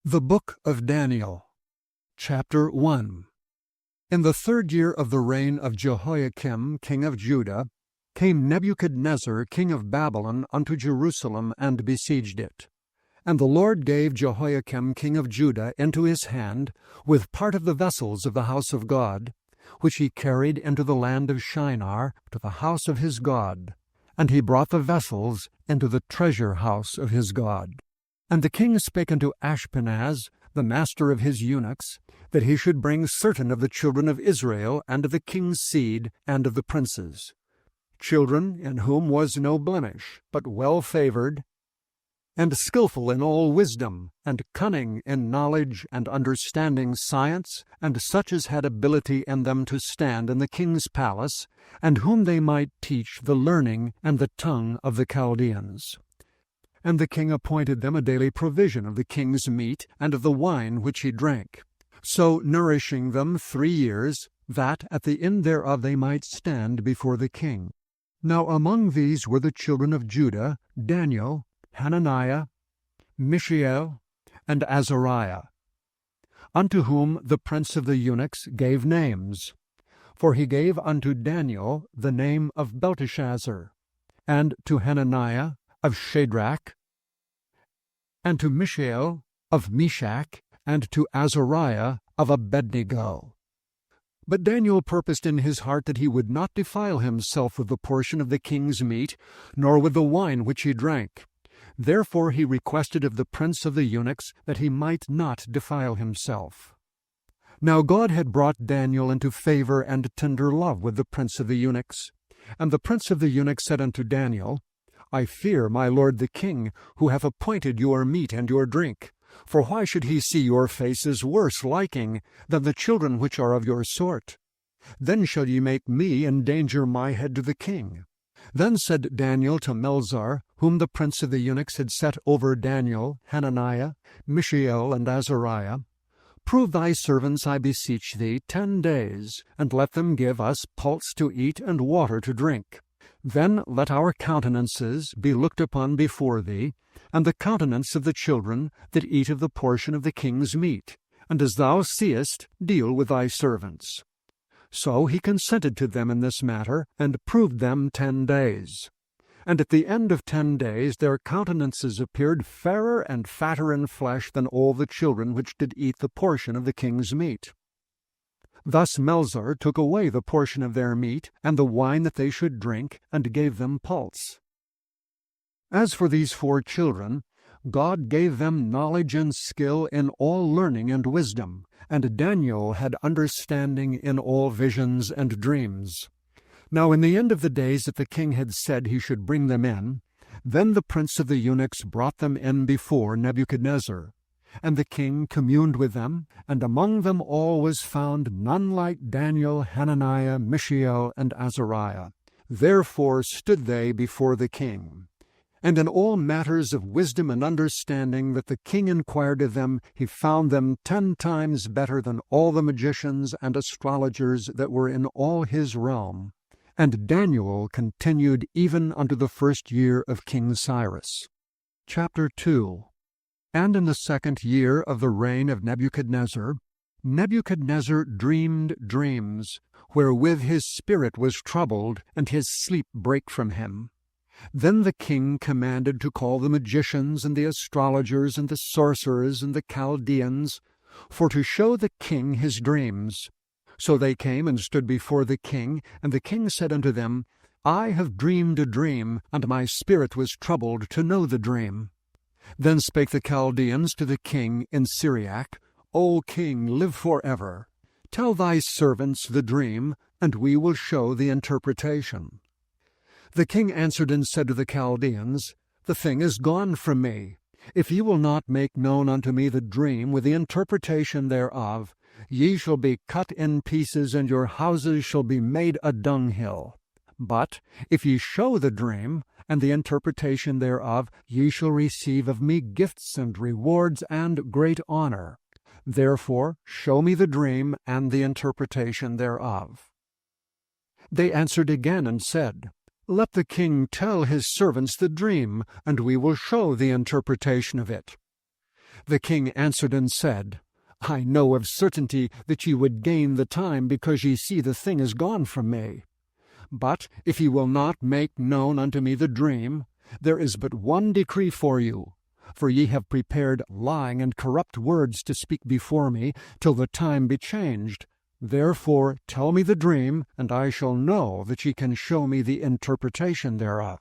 The Book of Daniel, Chapter 1. In the 3rd year of the reign of Jehoiakim king of Judah, came Nebuchadnezzar king of Babylon unto Jerusalem, and besieged it. And the Lord gave Jehoiakim king of Judah into his hand, with part of the vessels of the house of God, which he carried into the land of Shinar, to the house of his God. And he brought the vessels into the treasure house of his God. And the king spake unto Ashpenaz, the master of his eunuchs, that he should bring certain of the children of Israel, and of the king's seed, and of the princes, children in whom was no blemish, but well-favored, and skillful in all wisdom, and cunning in knowledge, and understanding science, and such as had ability in them to stand in the king's palace, and whom they might teach the learning and the tongue of the Chaldeans. And the king appointed them a daily provision of the king's meat, and of the wine which he drank, so nourishing them 3 years, that at the end thereof they might stand before the king. Now among these were the children of Judah, Daniel, Hananiah, Mishael, and Azariah, unto whom the prince of the eunuchs gave names. For he gave unto Daniel the name of Belteshazzar, and to Hananiah of Shadrach, and to Mishael of Meshach, and to Azariah of Abednego. But Daniel purposed in his heart that he would not defile himself with the portion of the king's meat, nor with the wine which he drank. Therefore he requested of the prince of the eunuchs that he might not defile himself. Now God had brought Daniel into favor and tender love with the prince of the eunuchs. And the prince of the eunuchs said unto Daniel, I fear my lord the king, who hath appointed your meat and your drink. For why should he see your faces worse liking than the children which are of your sort? Then shall ye make me endanger my head to the king. Then said Daniel to Melzar, whom the prince of the eunuchs had set over Daniel, Hananiah, Mishael, and Azariah, Prove thy servants, I beseech thee, 10 days, and let them give us pulse to eat and water to drink. Then let our countenances be looked upon before thee, and the countenance of the children that eat of the portion of the king's meat, and as thou seest, deal with thy servants. So he consented to them in this matter, and proved them 10 days. And at the end of 10 days their countenances appeared fairer and fatter in flesh than all the children which did eat the portion of the king's meat. Thus Melzar took away the portion of their meat, and the wine that they should drink, and gave them pulse. As for these 4 children, God gave them knowledge and skill in all learning and wisdom, and Daniel had understanding in all visions and dreams. Now in the end of the days that the king had said he should bring them in, then the prince of the eunuchs brought them in before Nebuchadnezzar. And the king communed with them, and among them all was found none like Daniel, Hananiah, Mishael, and Azariah. Therefore stood they before the king. And in all matters of wisdom and understanding that the king inquired of them, he found them 10 times better than all the magicians and astrologers that were in all his realm. And Daniel continued even unto the 1st year of King Cyrus. Chapter 2. And in the 2nd year of the reign of Nebuchadnezzar, Nebuchadnezzar dreamed dreams, wherewith his spirit was troubled, and his sleep brake from him. Then the king commanded to call the magicians, and the astrologers, and the sorcerers, and the Chaldeans, for to show the king his dreams. So they came and stood before the king, and the king said unto them, I have dreamed a dream, and my spirit was troubled to know the dream. Then spake the Chaldeans to the king in Syriac, O king, live forever. Tell thy servants the dream, and we will show the interpretation. The king answered and said to the Chaldeans, The thing is gone from me. If ye will not make known unto me the dream with the interpretation thereof, ye shall be cut in pieces, and your houses shall be made a dunghill. But if ye show the dream, and the interpretation thereof, ye shall receive of me gifts and rewards and great honor. Therefore show me the dream and the interpretation thereof. They answered again and said, Let the king tell his servants the dream, and we will show the interpretation of it. The king answered and said, I know of certainty that ye would gain the time, because ye see the thing is gone from me. But if ye will not make known unto me the dream, there is but one decree for you. For ye have prepared lying and corrupt words to speak before me, till the time be changed. Therefore tell me the dream, and I shall know that ye can show me the interpretation thereof.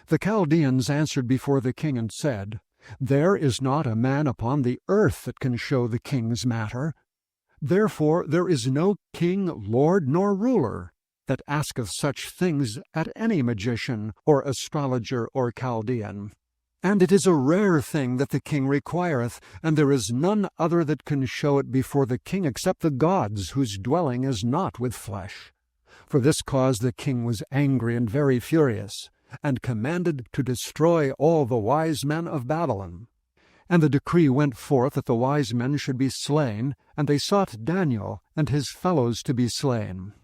The Chaldeans answered before the king and said, There is not a man upon the earth that can show the king's matter. Therefore there is no king, lord, nor ruler that asketh such things at any magician, or astrologer, or Chaldean. And it is a rare thing that the king requireth, and there is none other that can show it before the king except the gods, whose dwelling is not with flesh. For this cause the king was angry and very furious, and commanded to destroy all the wise men of Babylon. And the decree went forth that the wise men should be slain, and they sought Daniel and his fellows to be slain.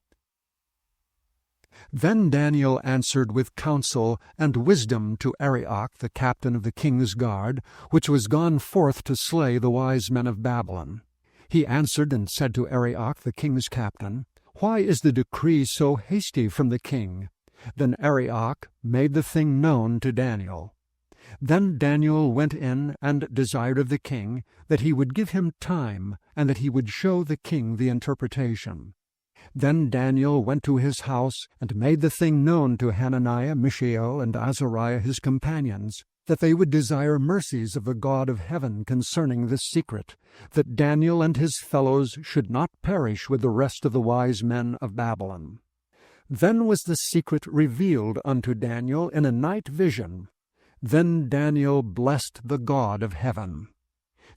Then Daniel answered with counsel and wisdom to Arioch, the captain of the king's guard, which was gone forth to slay the wise men of Babylon. He answered and said to Arioch, the king's captain, Why is the decree so hasty from the king? Then Arioch made the thing known to Daniel. Then Daniel went in and desired of the king that he would give him time, and that he would show the king the interpretation. Then Daniel went to his house, and made the thing known to Hananiah, Mishael, and Azariah his companions, that they would desire mercies of the God of heaven concerning this secret, that Daniel and his fellows should not perish with the rest of the wise men of Babylon. Then was the secret revealed unto Daniel in a night vision. Then Daniel blessed the God of heaven.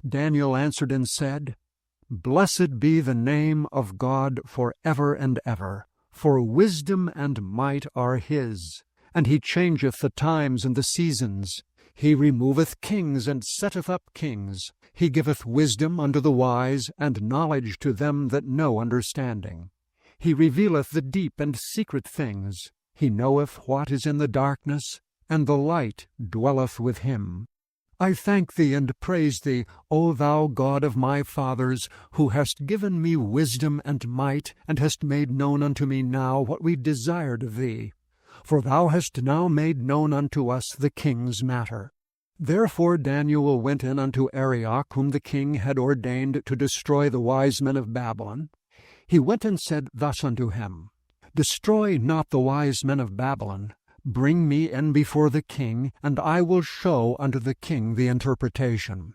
Daniel answered and said, Blessed be the name of God for ever and ever, for wisdom and might are his. And he changeth the times and the seasons. He removeth kings and setteth up kings. He giveth wisdom unto the wise, and knowledge to them that know understanding. He revealeth the deep and secret things. He knoweth what is in the darkness, and the light dwelleth with him. I thank thee and praise thee, O thou God of my fathers, who hast given me wisdom and might, and hast made known unto me now what we desired of thee. For thou hast now made known unto us the king's matter. Therefore Daniel went in unto Arioch, whom the king had ordained to destroy the wise men of Babylon. He went and said thus unto him, Destroy not the wise men of Babylon. Bring me in before the king, and I will show unto the king the interpretation.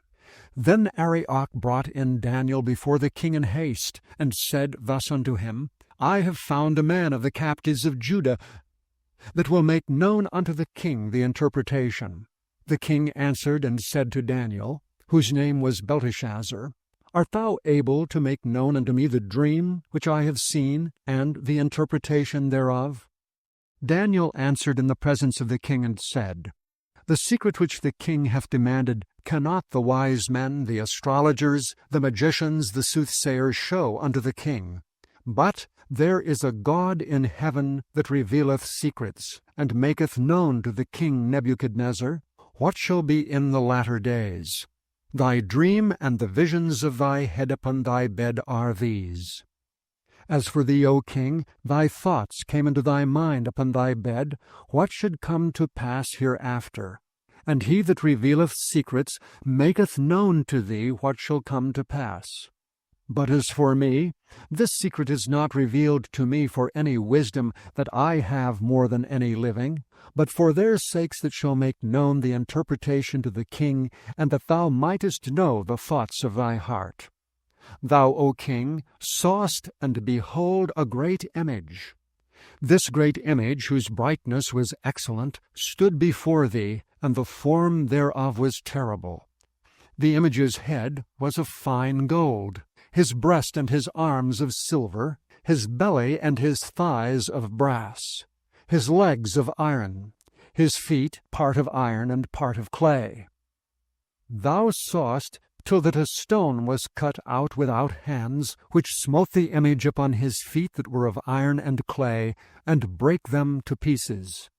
Then Arioch brought in Daniel before the king in haste, and said thus unto him, I have found a man of the captives of Judah, that will make known unto the king the interpretation. The king answered and said to Daniel, whose name was Belteshazzar, Art thou able to make known unto me the dream which I have seen, and the interpretation thereof? Daniel answered in the presence of the king and said, The secret which the king hath demanded cannot the wise men, the astrologers, the magicians, the soothsayers show unto the king. But there is a God in heaven that revealeth secrets, and maketh known to the king Nebuchadnezzar what shall be in the latter days. Thy dream and the visions of thy head upon thy bed are these. As for thee, O king, thy thoughts came into thy mind upon thy bed, what should come to pass hereafter. And he that revealeth secrets maketh known to thee what shall come to pass. But as for me, this secret is not revealed to me for any wisdom that I have more than any living, but for their sakes that shall make known the interpretation to the king, and that thou mightest know the thoughts of thy heart. Thou, O king, sawest, and behold, a great image. This great image, whose brightness was excellent, stood before thee, and the form thereof was terrible. The image's head was of fine gold, his breast and his arms of silver, his belly and his thighs of brass, his legs of iron, his feet part of iron and part of clay. Thou sawest till that a stone was cut out without hands, which smote the image upon his feet that were of iron and clay, and brake them to pieces.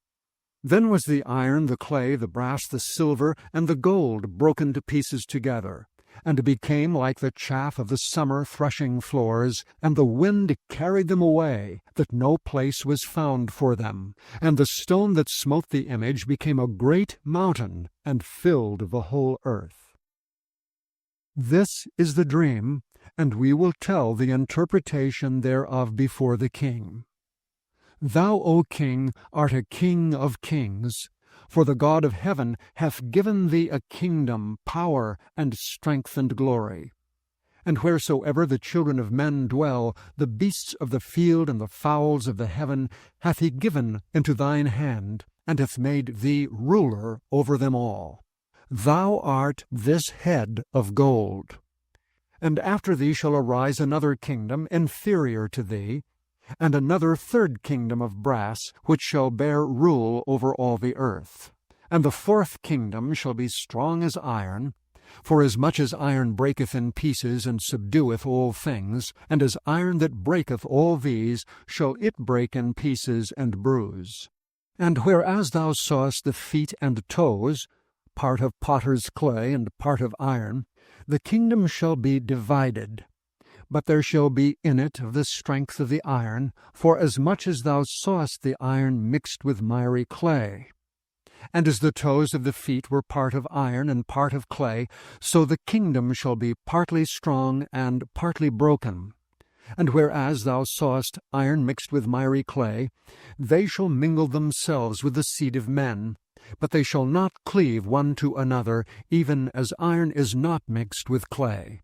Then was the iron, the clay, the brass, the silver, and the gold broken to pieces together, and became like the chaff of the summer threshing floors, and the wind carried them away, that no place was found for them. And the stone that smote the image became a great mountain, and filled the whole earth. This is the dream, and we will tell the interpretation thereof before the king. Thou, O king, art a king of kings, for the God of heaven hath given thee a kingdom, power, and strength, and glory. And wheresoever the children of men dwell, the beasts of the field and the fowls of the heaven hath he given into thine hand, and hath made thee ruler over them all. Thou art this head of gold. And after thee shall arise another kingdom inferior to thee, and another third kingdom of brass, which shall bear rule over all the earth. And the fourth kingdom shall be strong as iron, for as much as iron breaketh in pieces and subdueth all things, and as iron that breaketh all these, shall it break in pieces and bruise. And whereas thou sawest the feet and toes, part of potter's clay and part of iron, the kingdom shall be divided. But there shall be in it of the strength of the iron, for as much as thou sawest the iron mixed with miry clay. And as the toes of the feet were part of iron and part of clay, so the kingdom shall be partly strong and partly broken. And whereas thou sawest iron mixed with miry clay, they shall mingle themselves with the seed of men, but they shall not cleave one to another, even as iron is not mixed with clay.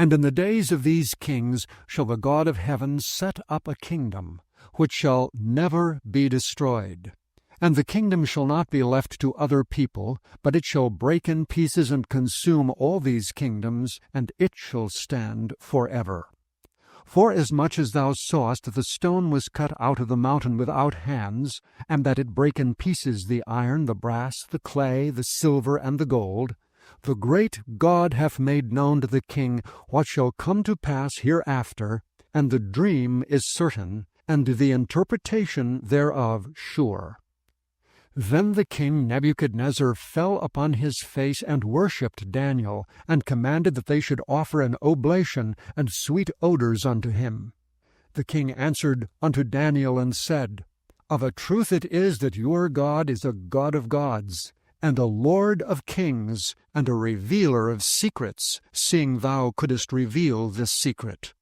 And in the days of these kings shall the God of heaven set up a kingdom, which shall never be destroyed. And the kingdom shall not be left to other people, but it shall break in pieces and consume all these kingdoms, and it shall stand forever. Forasmuch as thou sawest that the stone was cut out of the mountain without hands, and that it brake in pieces the iron, the brass, the clay, the silver, and the gold, the great God hath made known to the king what shall come to pass hereafter, and the dream is certain, and the interpretation thereof sure. Then the king Nebuchadnezzar fell upon his face and worshipped Daniel, and commanded that they should offer an oblation and sweet odors unto him. The king answered unto Daniel and said, Of a truth it is that your God is a God of gods, and a Lord of kings, and a revealer of secrets, seeing thou couldest reveal this secret.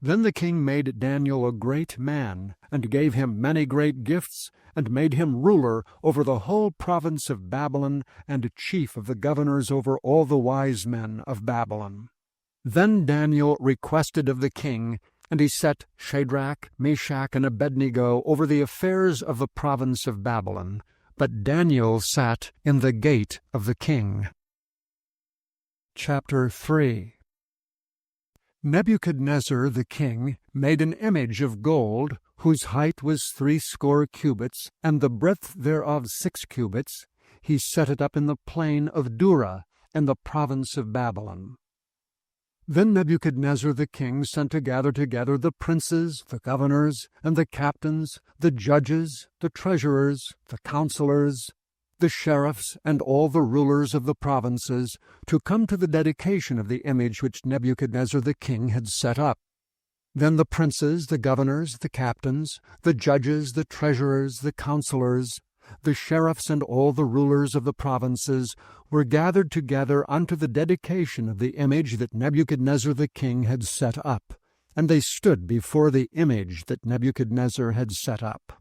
Then the king made Daniel a great man, and gave him many great gifts, and made him ruler over the whole province of Babylon, and chief of the governors over all the wise men of Babylon. Then Daniel requested of the king, and he set Shadrach, Meshach, and Abednego over the affairs of the province of Babylon. But Daniel sat in the gate of the king. Chapter 3. Nebuchadnezzar the king made an image of gold, whose height was 60 cubits, and the breadth thereof 6 cubits. He set it up in the plain of Dura, in the province of Babylon. Then Nebuchadnezzar the king sent to gather together the princes, the governors, and the captains, the judges, the treasurers, the counselors, the sheriffs, and all the rulers of the provinces, to come to the dedication of the image which Nebuchadnezzar the king had set up. Then the princes, the governors, the captains, the judges, the treasurers, the counselors, the sheriffs, and all the rulers of the provinces were gathered together unto the dedication of the image that Nebuchadnezzar the king had set up, and they stood before the image that Nebuchadnezzar had set up.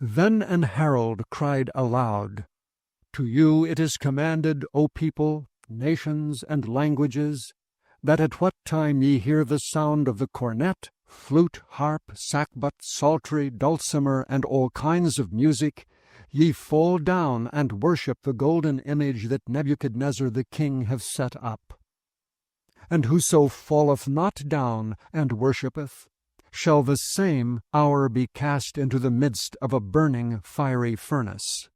Then an herald cried aloud, To you it is commanded, O people, nations, and languages, that at what time ye hear the sound of the cornet, flute, harp, sackbut, psaltery, dulcimer, and all kinds of music, ye fall down and worship the golden image that Nebuchadnezzar the king hath set up. And whoso falleth not down and worshippeth, shall the same hour be cast into the midst of a burning fiery furnace.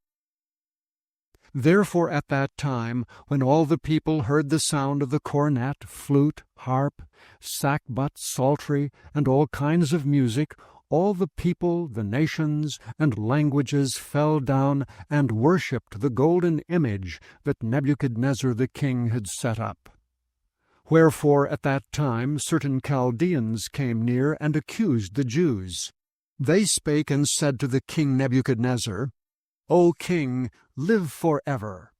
Therefore at that time, when all the people heard the sound of the cornet, flute, harp, sackbut, psaltery, and all kinds of music, all the people, the nations, and languages fell down and worshipped the golden image that Nebuchadnezzar the king had set up. Wherefore at that time certain Chaldeans came near and accused the Jews. They spake and said to the king Nebuchadnezzar, O king, live forever.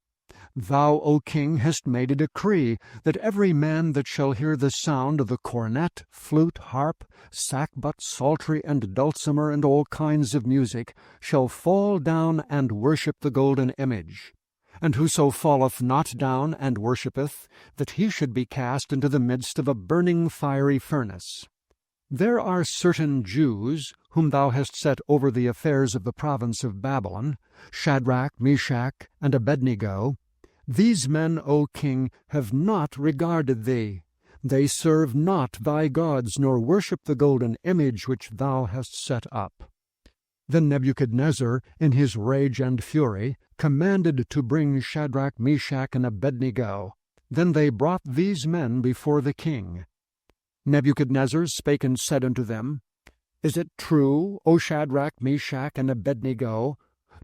Thou, O king, hast made a decree that every man that shall hear the sound of the cornet, flute, harp, sackbut, psaltery, and dulcimer, and all kinds of music, shall fall down and worship the golden image. And whoso falleth not down and worshippeth, that he should be cast into the midst of a burning fiery furnace. There are certain Jews, whom thou hast set over the affairs of the province of Babylon, Shadrach, Meshach, and Abednego. These men, O king, have not regarded thee. They serve not thy gods, nor worship the golden image which thou hast set up. Then Nebuchadnezzar, in his rage and fury, commanded to bring Shadrach, Meshach, and Abednego. Then they brought these men before the king. Nebuchadnezzar spake and said unto them, Is it true, O Shadrach, Meshach, and Abednego?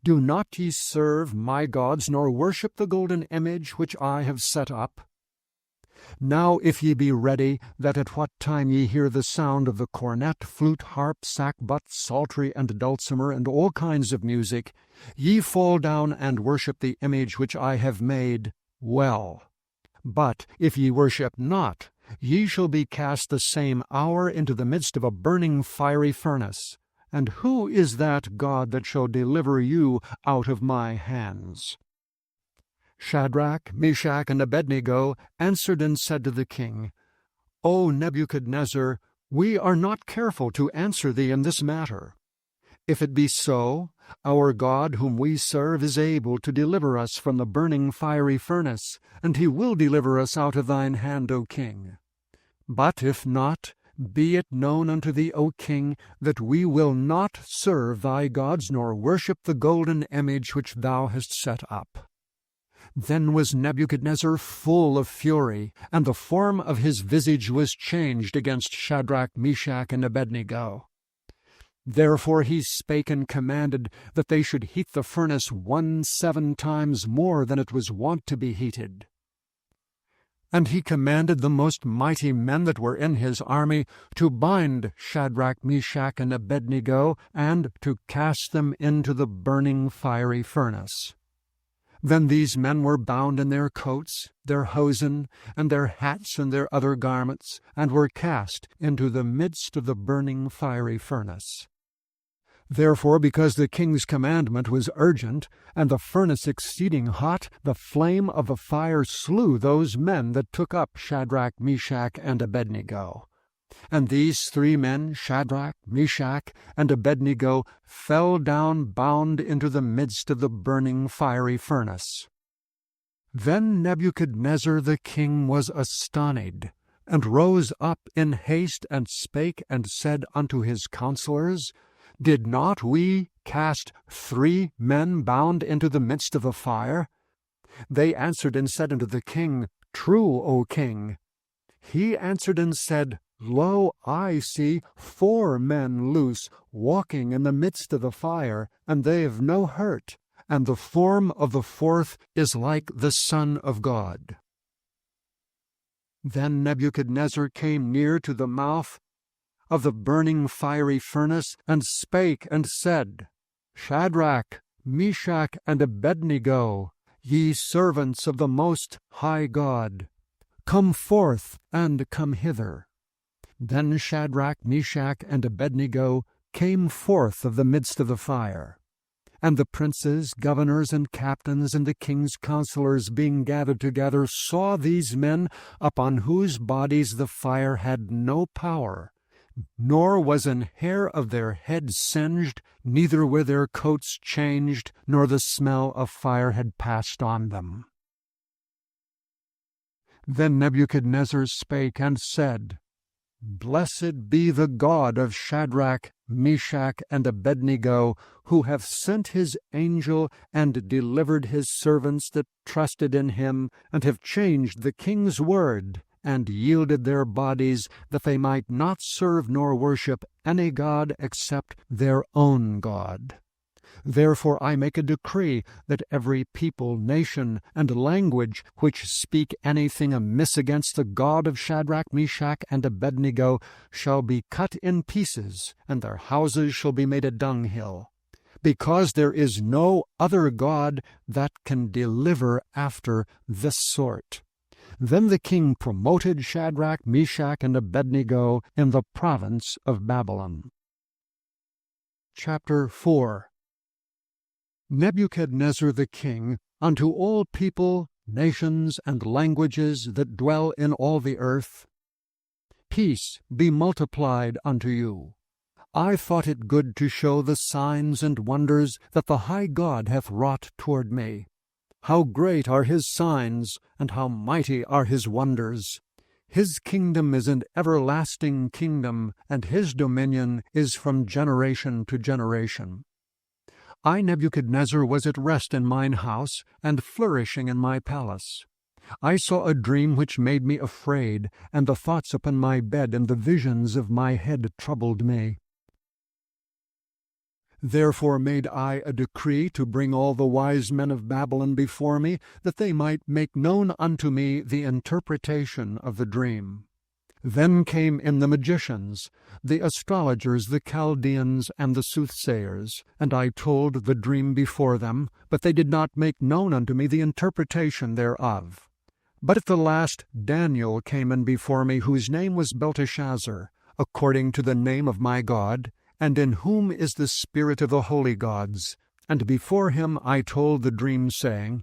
Do not ye serve my gods, nor worship the golden image which I have set up? Now if ye be ready, that at what time ye hear the sound of the cornet, flute, harp, sackbut, psaltery, and dulcimer, and all kinds of music, ye fall down and worship the image which I have made, well. But if ye worship not, ye shall be cast the same hour into the midst of a burning fiery furnace. And who is that God that shall deliver you out of my hands? Shadrach, Meshach, and Abednego answered and said to the king, O Nebuchadnezzar, we are not careful to answer thee in this matter. If it be so, our God whom we serve is able to deliver us from the burning fiery furnace, and he will deliver us out of thine hand, O king. But if not, be it known unto thee, O king, that we will not serve thy gods, nor worship the golden image which thou hast set up. Then was Nebuchadnezzar full of fury, and the form of his visage was changed against Shadrach, Meshach, and Abednego. Therefore he spake and commanded that they should heat the furnace 17 times more than it was wont to be heated. And he commanded the most mighty men that were in his army to bind Shadrach, Meshach, and Abednego, and to cast them into the burning fiery furnace. Then these men were bound in their coats, their hosen, and their hats, and their other garments, and were cast into the midst of the burning fiery furnace. Therefore, because the king's commandment was urgent, and the furnace exceeding hot, the flame of the fire slew those men that took up Shadrach, Meshach, and Abednego. And these 3 men, Shadrach, Meshach, and Abednego, fell down bound into the midst of the burning fiery furnace. Then Nebuchadnezzar the king was astonied, and rose up in haste, and spake and said unto his counselors, Did not we cast 3 men bound into the midst of the fire? They answered and said unto the king, True, O king. He answered and said, Lo, I see 4 men loose, walking in the midst of the fire, and they have no hurt, and the form of the 4th is like the Son of God. Then Nebuchadnezzar came near to the mouth of the burning fiery furnace, and spake and said, Shadrach, Meshach, and Abednego, ye servants of the Most High God, come forth and come hither. Then Shadrach, Meshach, and Abednego came forth of the midst of the fire. And the princes, governors, and captains, and the king's counselors, being gathered together, saw these men, upon whose bodies the fire had no power, nor was an hair of their head singed, neither were their coats changed, nor the smell of fire had passed on them. Then Nebuchadnezzar spake and said, Blessed be the God of Shadrach, Meshach, and Abednego, who hath sent his angel and delivered his servants that trusted in him, and have changed the king's word, and yielded their bodies, that they might not serve nor worship any god except their own God. Therefore I make a decree that every people, nation, and language which speak anything amiss against the God of Shadrach, Meshach, and Abednego shall be cut in pieces, and their houses shall be made a dunghill, because there is no other God that can deliver after this sort. Then the king promoted Shadrach, Meshach, and Abednego in the province of Babylon. Chapter 4. Nebuchadnezzar the king, unto all people, nations, and languages that dwell in all the earth, peace be multiplied unto you. I thought it good to show the signs and wonders that the high God hath wrought toward me. How great are his signs, and how mighty are his wonders! His kingdom is an everlasting kingdom, and his dominion is from generation to generation. I, Nebuchadnezzar, was at rest in mine house, and flourishing in my palace. I saw a dream which made me afraid, and the thoughts upon my bed and the visions of my head troubled me. Therefore made I a decree to bring all the wise men of Babylon before me, that they might make known unto me the interpretation of the dream. Then came in the magicians, the astrologers, the Chaldeans, and the soothsayers, and I told the dream before them, but they did not make known unto me the interpretation thereof. But at the last Daniel came in before me, whose name was Belteshazzar, according to the name of my God, and in whom is the spirit of the holy gods. And before him I told the dream, saying,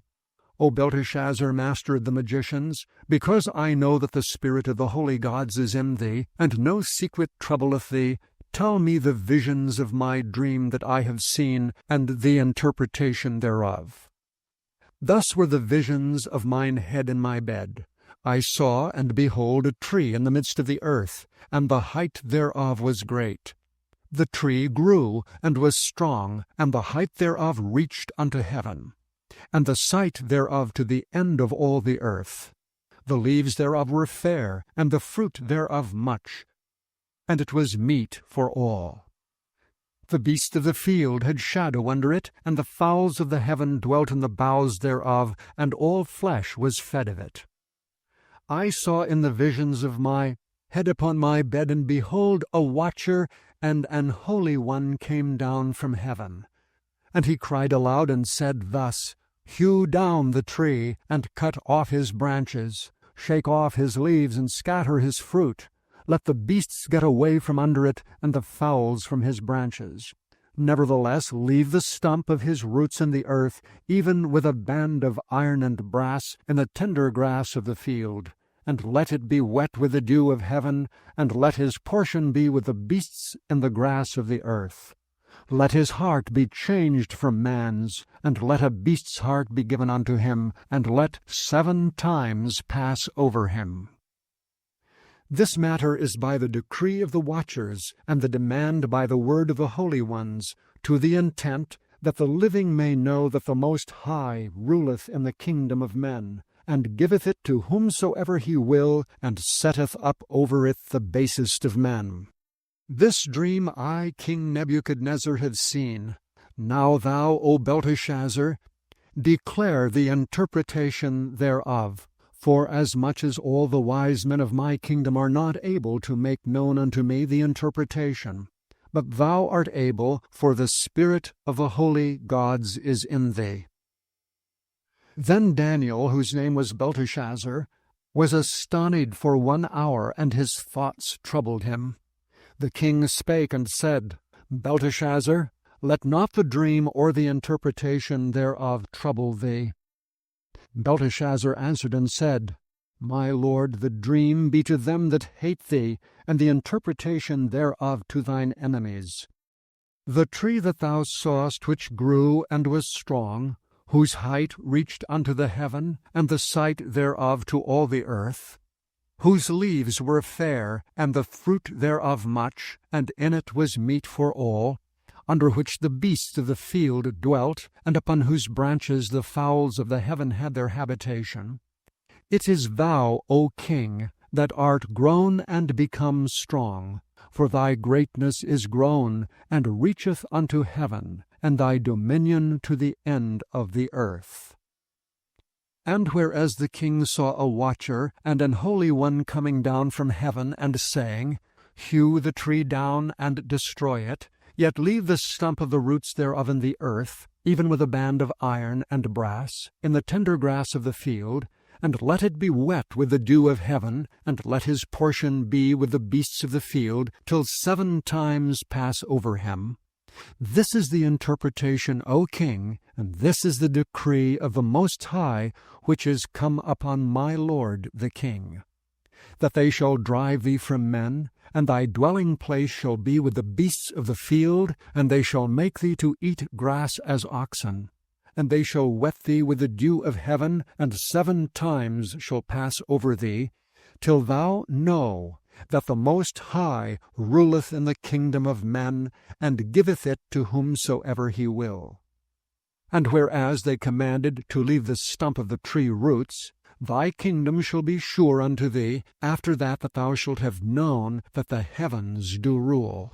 O Belteshazzar, master of the magicians, because I know that the spirit of the holy gods is in thee, and no secret troubleth thee, tell me the visions of my dream that I have seen, and the interpretation thereof. Thus were the visions of mine head in my bed. I saw, and behold, a tree in the midst of the earth, and the height thereof was great. The tree grew, and was strong, and the height thereof reached unto heaven, and the sight thereof to the end of all the earth. The leaves thereof were fair, and the fruit thereof much, and it was meat for all. The beasts of the field had shadow under it, and the fowls of the heaven dwelt in the boughs thereof, and all flesh was fed of it. I saw in the visions of my head upon my bed, and behold, a watcher and an holy one came down from heaven. And he cried aloud and said thus, Hew down the tree, and cut off his branches, shake off his leaves, and scatter his fruit. Let the beasts get away from under it, and the fowls from his branches. Nevertheless, leave the stump of his roots in the earth, even with a band of iron and brass, in the tender grass of the field. And let it be wet with the dew of heaven, and let his portion be with the beasts in the grass of the earth. Let his heart be changed from man's, and let a beast's heart be given unto him, and let 7 times pass over him. This matter is by the decree of the watchers, and the demand by the word of the holy ones, to the intent that the living may know that the Most High ruleth in the kingdom of men, and giveth it to whomsoever he will, and setteth up over it the basest of men. This dream I, King Nebuchadnezzar, have seen. Now thou, O Belteshazzar, declare the interpretation thereof, forasmuch as all the wise men of my kingdom are not able to make known unto me the interpretation. But thou art able, for the spirit of the holy gods is in thee. Then Daniel, whose name was Belteshazzar, was astonied for 1 hour, and his thoughts troubled him. The king spake and said, Belteshazzar, let not the dream or the interpretation thereof trouble thee. Belteshazzar answered and said, My lord, the dream be to them that hate thee, and the interpretation thereof to thine enemies. The tree that thou sawest, which grew and was strong, whose height reached unto the heaven, and the sight thereof to all the earth, whose leaves were fair, and the fruit thereof much, and in it was meat for all, under which the beasts of the field dwelt, and upon whose branches the fowls of the heaven had their habitation. It is thou, O king, that art grown and become strong. For thy greatness is grown, and reacheth unto heaven, and thy dominion to the end of the earth. And whereas the king saw a watcher and an holy one coming down from heaven, and saying, Hew the tree down and destroy it, yet leave the stump of the roots thereof in the earth, even with a band of iron and brass, in the tender grass of the field, and let it be wet with the dew of heaven, and let his portion be with the beasts of the field, till 7 times pass over him. This is the interpretation, O king, and this is the decree of the Most High, which is come upon my lord the king. That they shall drive thee from men, and thy dwelling place shall be with the beasts of the field, and they shall make thee to eat grass as oxen. And they shall wet thee with the dew of heaven, and 7 times shall pass over thee, till thou know that the Most High ruleth in the kingdom of men, and giveth it to whomsoever he will. And whereas they commanded to leave the stump of the tree roots, thy kingdom shall be sure unto thee, after that thou shalt have known that the heavens do rule.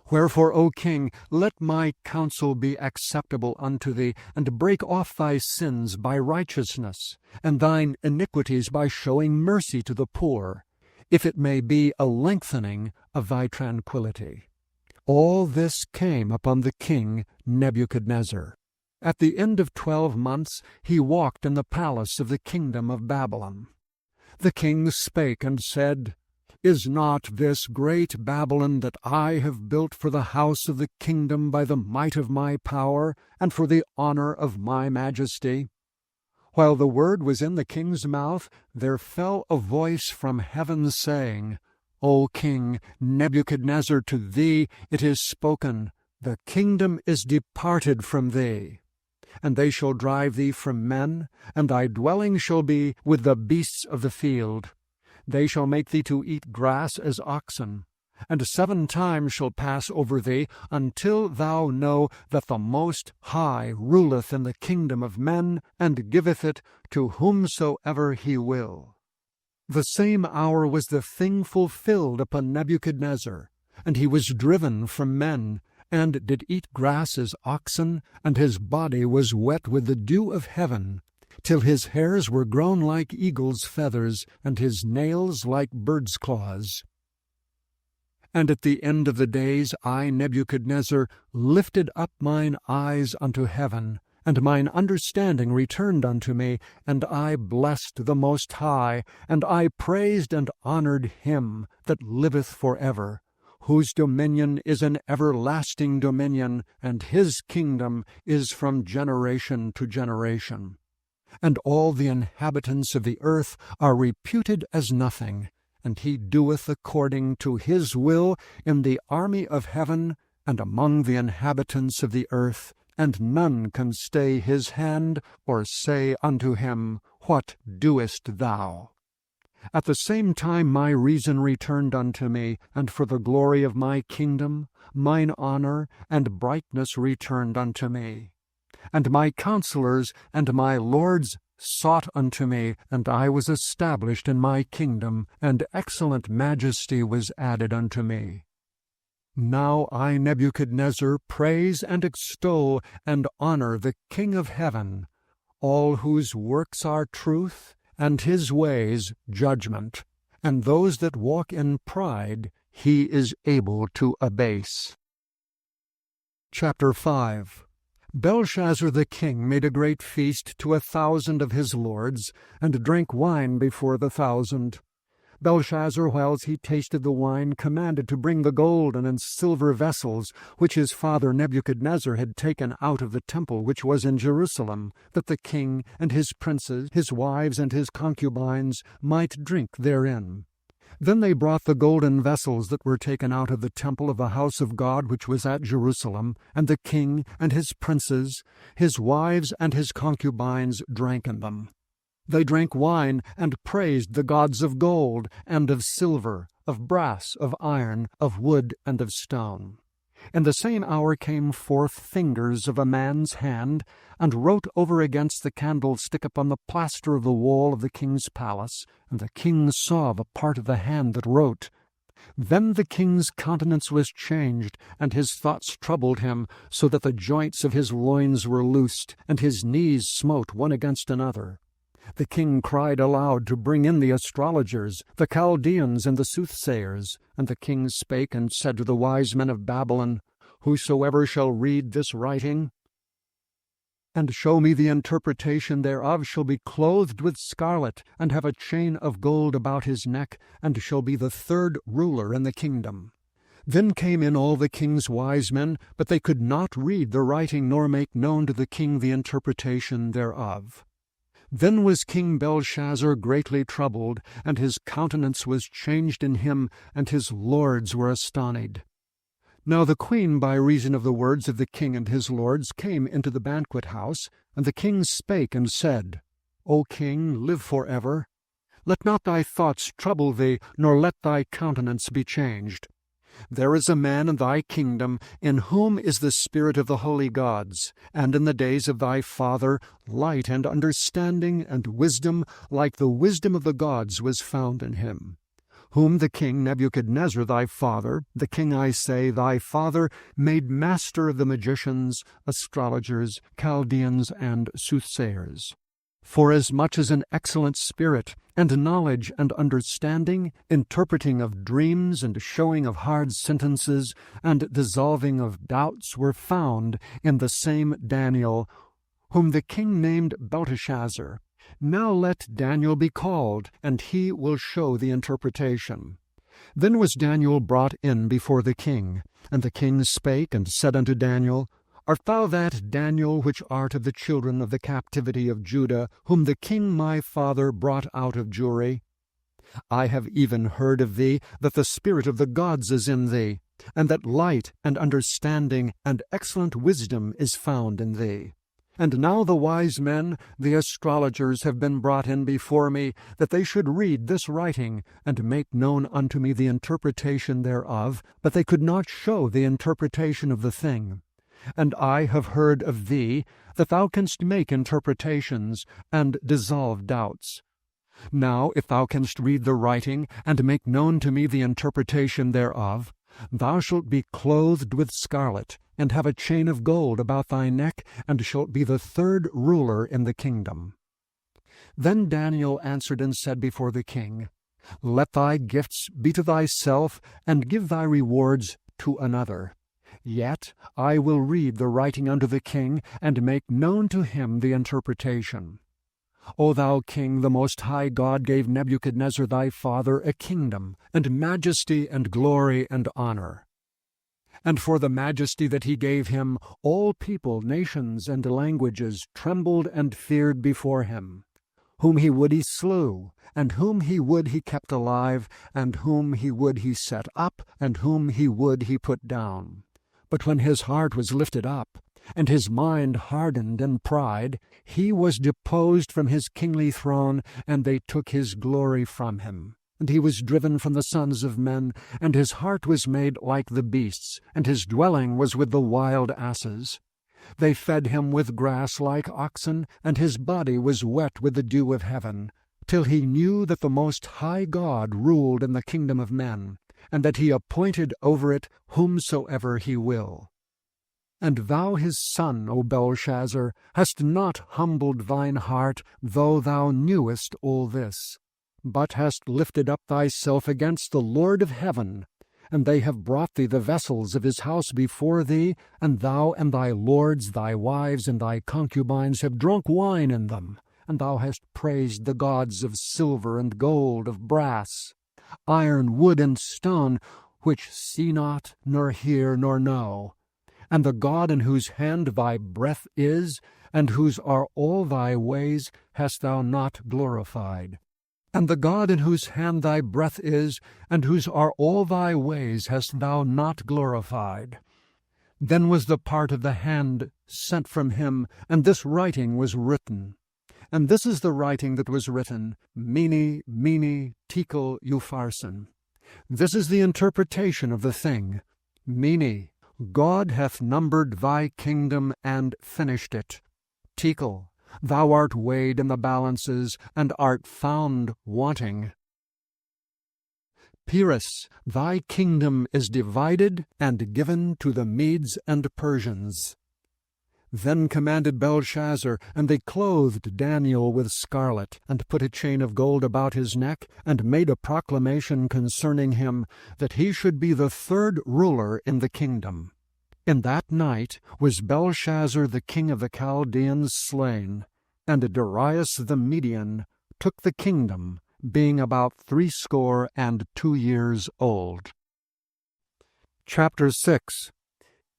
Wherefore, O king, let my counsel be acceptable unto thee, and break off thy sins by righteousness, and thine iniquities by showing mercy to the poor, if it may be a lengthening of thy tranquillity. All this came upon the king Nebuchadnezzar. At the end of 12 months he walked in the palace of the kingdom of Babylon. The king spake and said, Is not this great Babylon that I have built for the house of the kingdom by the might of my power, and for the honor of my majesty? While the word was in the king's mouth, there fell a voice from heaven, saying, O king Nebuchadnezzar, to thee it is spoken, the kingdom is departed from thee. And they shall drive thee from men, and thy dwelling shall be with the beasts of the field. They shall make thee to eat grass as oxen, and 7 times shall pass over thee, until thou know that the Most High ruleth in the kingdom of men, and giveth it to whomsoever he will. The same hour was the thing fulfilled upon Nebuchadnezzar, and he was driven from men, and did eat grass as oxen, and his body was wet with the dew of heaven, till his hairs were grown like eagle's feathers, and his nails like bird's claws. And at the end of the days I, Nebuchadnezzar, lifted up mine eyes unto heaven, and mine understanding returned unto me, and I blessed the Most High, and I praised and honored him that liveth for ever, whose dominion is an everlasting dominion, and his kingdom is from generation to generation. And all the inhabitants of the earth are reputed as nothing, and he doeth according to his will in the army of heaven and among the inhabitants of the earth, and none can stay his hand or say unto him, What doest thou? At the same time my reason returned unto me, and for the glory of my kingdom, mine honor and brightness returned unto me. And my counselors and my lords sought unto me, and I was established in my kingdom, and excellent majesty was added unto me. Now I, Nebuchadnezzar, praise and extol and honor the King of heaven, all whose works are truth, and his ways judgment, and those that walk in pride he is able to abase. Chapter 5. Belshazzar the king made a great feast to 1,000 of his lords, and drank wine before the 1,000. Belshazzar, whiles he tasted the wine, commanded to bring the golden and silver vessels, which his father Nebuchadnezzar had taken out of the temple which was in Jerusalem, that the king and his princes, his wives and his concubines, might drink therein. Then they brought the golden vessels that were taken out of the temple of the house of God which was at Jerusalem, and the king and his princes, his wives and his concubines drank in them. They drank wine and praised the gods of gold and of silver, of brass, of iron, of wood, and of stone. In the same hour came forth fingers of a man's hand, and wrote over against the candlestick upon the plaster of the wall of the king's palace, and the king saw the part of the hand that wrote. Then the king's countenance was changed, and his thoughts troubled him, so that the joints of his loins were loosed, and his knees smote one against another. The king cried aloud to bring in the astrologers, the Chaldeans, and the soothsayers. And the king spake and said to the wise men of Babylon, Whosoever shall read this writing, and show me the interpretation thereof, shall be clothed with scarlet, and have a chain of gold about his neck, and shall be the third ruler in the kingdom. Then came in all the king's wise men, but they could not read the writing, nor make known to the king the interpretation thereof. Then was King Belshazzar greatly troubled, and his countenance was changed in him, and his lords were astonied. Now the queen, by reason of the words of the king and his lords, came into the banquet house, and the king spake and said, O king, live for ever. Let not thy thoughts trouble thee, nor let thy countenance be changed. There is a man in thy kingdom, in whom is the spirit of the holy gods, and in the days of thy father light and understanding and wisdom, like the wisdom of the gods, was found in him. Whom the king Nebuchadnezzar thy father, the king, I say, thy father, made master of the magicians, astrologers, Chaldeans, and soothsayers. Forasmuch as an excellent spirit, and knowledge and understanding, interpreting of dreams, and showing of hard sentences, and dissolving of doubts were found in the same Daniel, whom the king named Belteshazzar. Now let Daniel be called, and he will show the interpretation. Then was Daniel brought in before the king, and the king spake and said unto Daniel, Art thou that Daniel which art of the children of the captivity of Judah, whom the king my father brought out of Jewry? I have even heard of thee that the spirit of the gods is in thee, and that light and understanding and excellent wisdom is found in thee. And now the wise men, the astrologers, have been brought in before me, that they should read this writing, and make known unto me the interpretation thereof, but they could not show the interpretation of the thing. And I have heard of thee, that thou canst make interpretations, and dissolve doubts. Now if thou canst read the writing, and make known to me the interpretation thereof, thou shalt be clothed with scarlet, and have a chain of gold about thy neck, and shalt be the third ruler in the kingdom. Then Daniel answered and said before the king, Let thy gifts be to thyself, and give thy rewards to another. Yet I will read the writing unto the king, and make known to him the interpretation. O thou king, the most high God gave Nebuchadnezzar thy father a kingdom, and majesty, and glory, and honor. And for the majesty that he gave him, all people, nations, and languages trembled and feared before him. Whom he would he slew, and whom he would he kept alive, and whom he would he set up, and whom he would he put down. But when his heart was lifted up, and his mind hardened in pride, he was deposed from his kingly throne, and they took his glory from him. And he was driven from the sons of men, and his heart was made like the beasts, and his dwelling was with the wild asses. They fed him with grass like oxen, and his body was wet with the dew of heaven, till he knew that the Most High God ruled in the kingdom of men, and that he appointed over it whomsoever he will. And thou his son, O Belshazzar, hast not humbled thine heart, though thou knewest all this, but hast lifted up thyself against the Lord of heaven. And they have brought thee the vessels of his house before thee, and thou and thy lords, thy wives, and thy concubines have drunk wine in them, and thou hast praised the gods of silver and gold, of brass, iron, wood, and stone, which see not, nor hear, nor know. And the God in whose hand thy breath is, and whose are all thy ways, hast thou not glorified. And the God in whose hand thy breath is, and whose are all thy ways, hast thou not glorified. Then was the part of the hand sent from him, and this writing was written. And this is the writing that was written, Mene, Mene, Tekel, Upharsin. This is the interpretation of the thing. Mene, God hath numbered thy kingdom and finished it. Tekel, thou art weighed in the balances, and art found wanting. Pyrrhus, thy kingdom is divided and given to the Medes and Persians. Then commanded Belshazzar, and they clothed Daniel with scarlet, and put a chain of gold about his neck, and made a proclamation concerning him, that he should be the third ruler in the kingdom. In that night was Belshazzar the king of the Chaldeans slain, and Darius the Median took the kingdom, being about 62 years old. Chapter 6.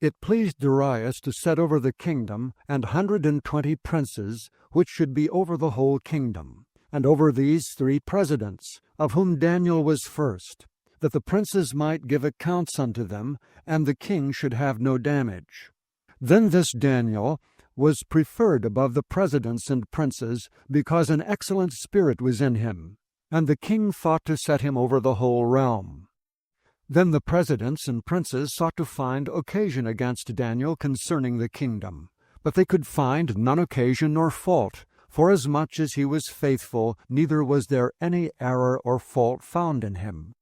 It pleased Darius to set over the kingdom 120 princes, which should be over the whole kingdom, and over these 3 presidents, of whom Daniel was first, that the princes might give accounts unto them, and the king should have no damage. Then this Daniel was preferred above the presidents and princes, because an excellent spirit was in him, and the king thought to set him over the whole realm. Then the presidents and princes sought to find occasion against Daniel concerning the kingdom, but they could find none occasion nor fault, forasmuch as he was faithful, neither was there any error or fault found in him.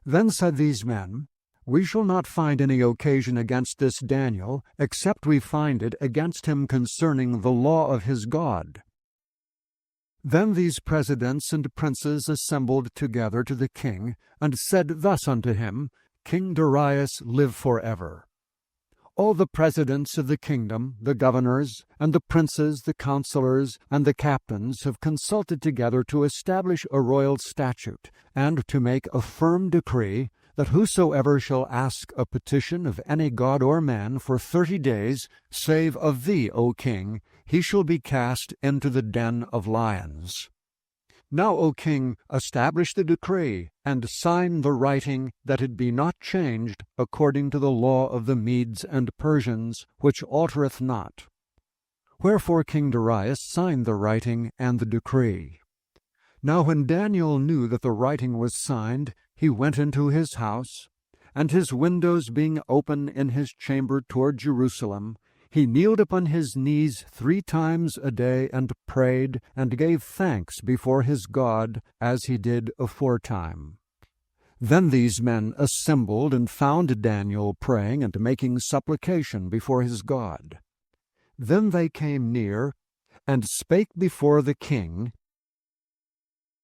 Then said these men, We shall not find any occasion against this Daniel, except we find it against him concerning the law of his God. Then these presidents and princes assembled together to the king, and said thus unto him, King Darius, live forever. All the presidents of the kingdom, the governors, and the princes, the counselors, and the captains have consulted together to establish a royal statute, and to make a firm decree, that whosoever shall ask a petition of any god or man for 30 days, save of thee, O king, he shall be cast into the den of lions. Now, O king, establish the decree, and sign the writing, that it be not changed according to the law of the Medes and Persians, which altereth not. Wherefore King Darius signed the writing and the decree. Now when Daniel knew that the writing was signed, he went into his house, and his windows being open in his chamber toward Jerusalem, he kneeled upon his knees 3 times a day, and prayed, and gave thanks before his God, as he did aforetime. Then these men assembled, and found Daniel praying and making supplication before his God. Then they came near, and spake before the king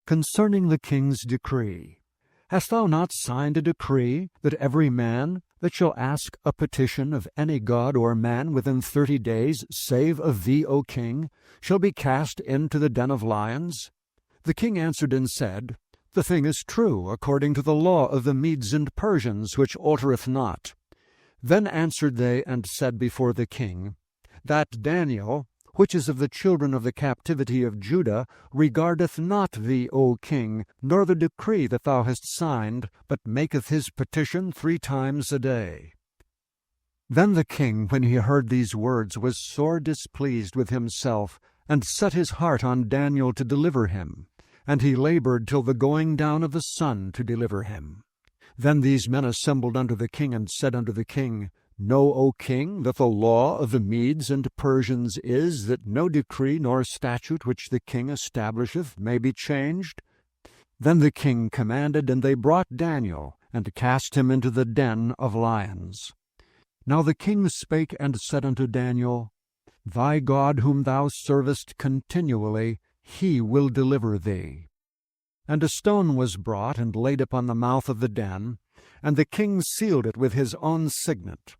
concerning the king's decree. Hast thou not signed a decree, that every man that shall ask a petition of any god or man within 30 days, save of thee, O king, shall be cast into the den of lions? The king answered and said, The thing is true, according to the law of the Medes and Persians, which altereth not. Then answered they and said before the king, That Daniel, which is of the children of the captivity of Judah, regardeth not thee, O king, nor the decree that thou hast signed, but maketh his petition 3 times a day. Then the king, when he heard these words, was sore displeased with himself, and set his heart on Daniel to deliver him. And he labored till the going down of the sun to deliver him. Then these men assembled unto the king, and said unto the king, Know, O king, that the law of the Medes and Persians is, that no decree nor statute which the king establisheth may be changed. Then the king commanded, and they brought Daniel, and cast him into the den of lions. Now the king spake and said unto Daniel, Thy God whom thou servest continually, he will deliver thee. And a stone was brought, and laid upon the mouth of the den, and the king sealed it with his own signet,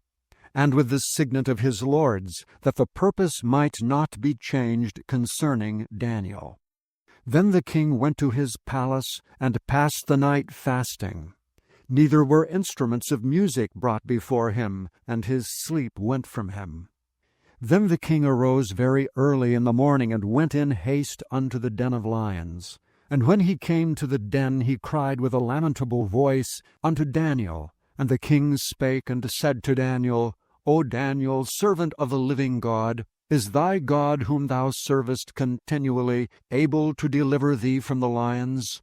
and with the signet of his lords, that the purpose might not be changed concerning Daniel. Then the king went to his palace, and passed the night fasting. Neither were instruments of music brought before him, and his sleep went from him. Then the king arose very early in the morning, and went in haste unto the den of lions. And when he came to the den, he cried with a lamentable voice unto Daniel. And the king spake and said to Daniel, O Daniel, servant of the living God, is thy God whom thou servest continually able to deliver thee from the lions?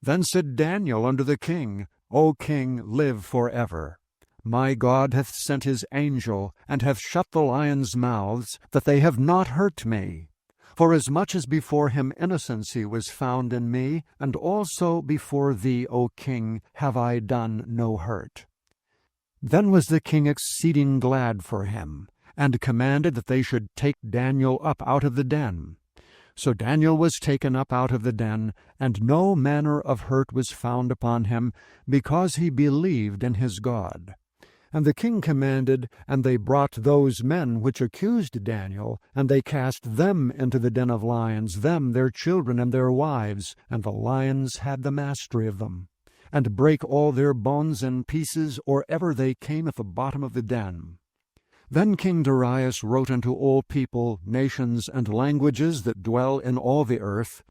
Then said Daniel unto the king, O king, live forever. My God hath sent his angel, and hath shut the lions' mouths, that they have not hurt me. Forasmuch as before him innocency was found in me, and also before thee, O king, have I done no hurt. Then was the king exceeding glad for him, and commanded that they should take Daniel up out of the den. So Daniel was taken up out of the den, and no manner of hurt was found upon him, because he believed in his God. And the king commanded, and they brought those men which accused Daniel, and they cast them into the den of lions, them, their children, and their wives, and the lions had the mastery of them, and brake all their bones in pieces, or ever they came at the bottom of the den. Then King Darius wrote unto all people, nations, and languages that dwell in all the earth,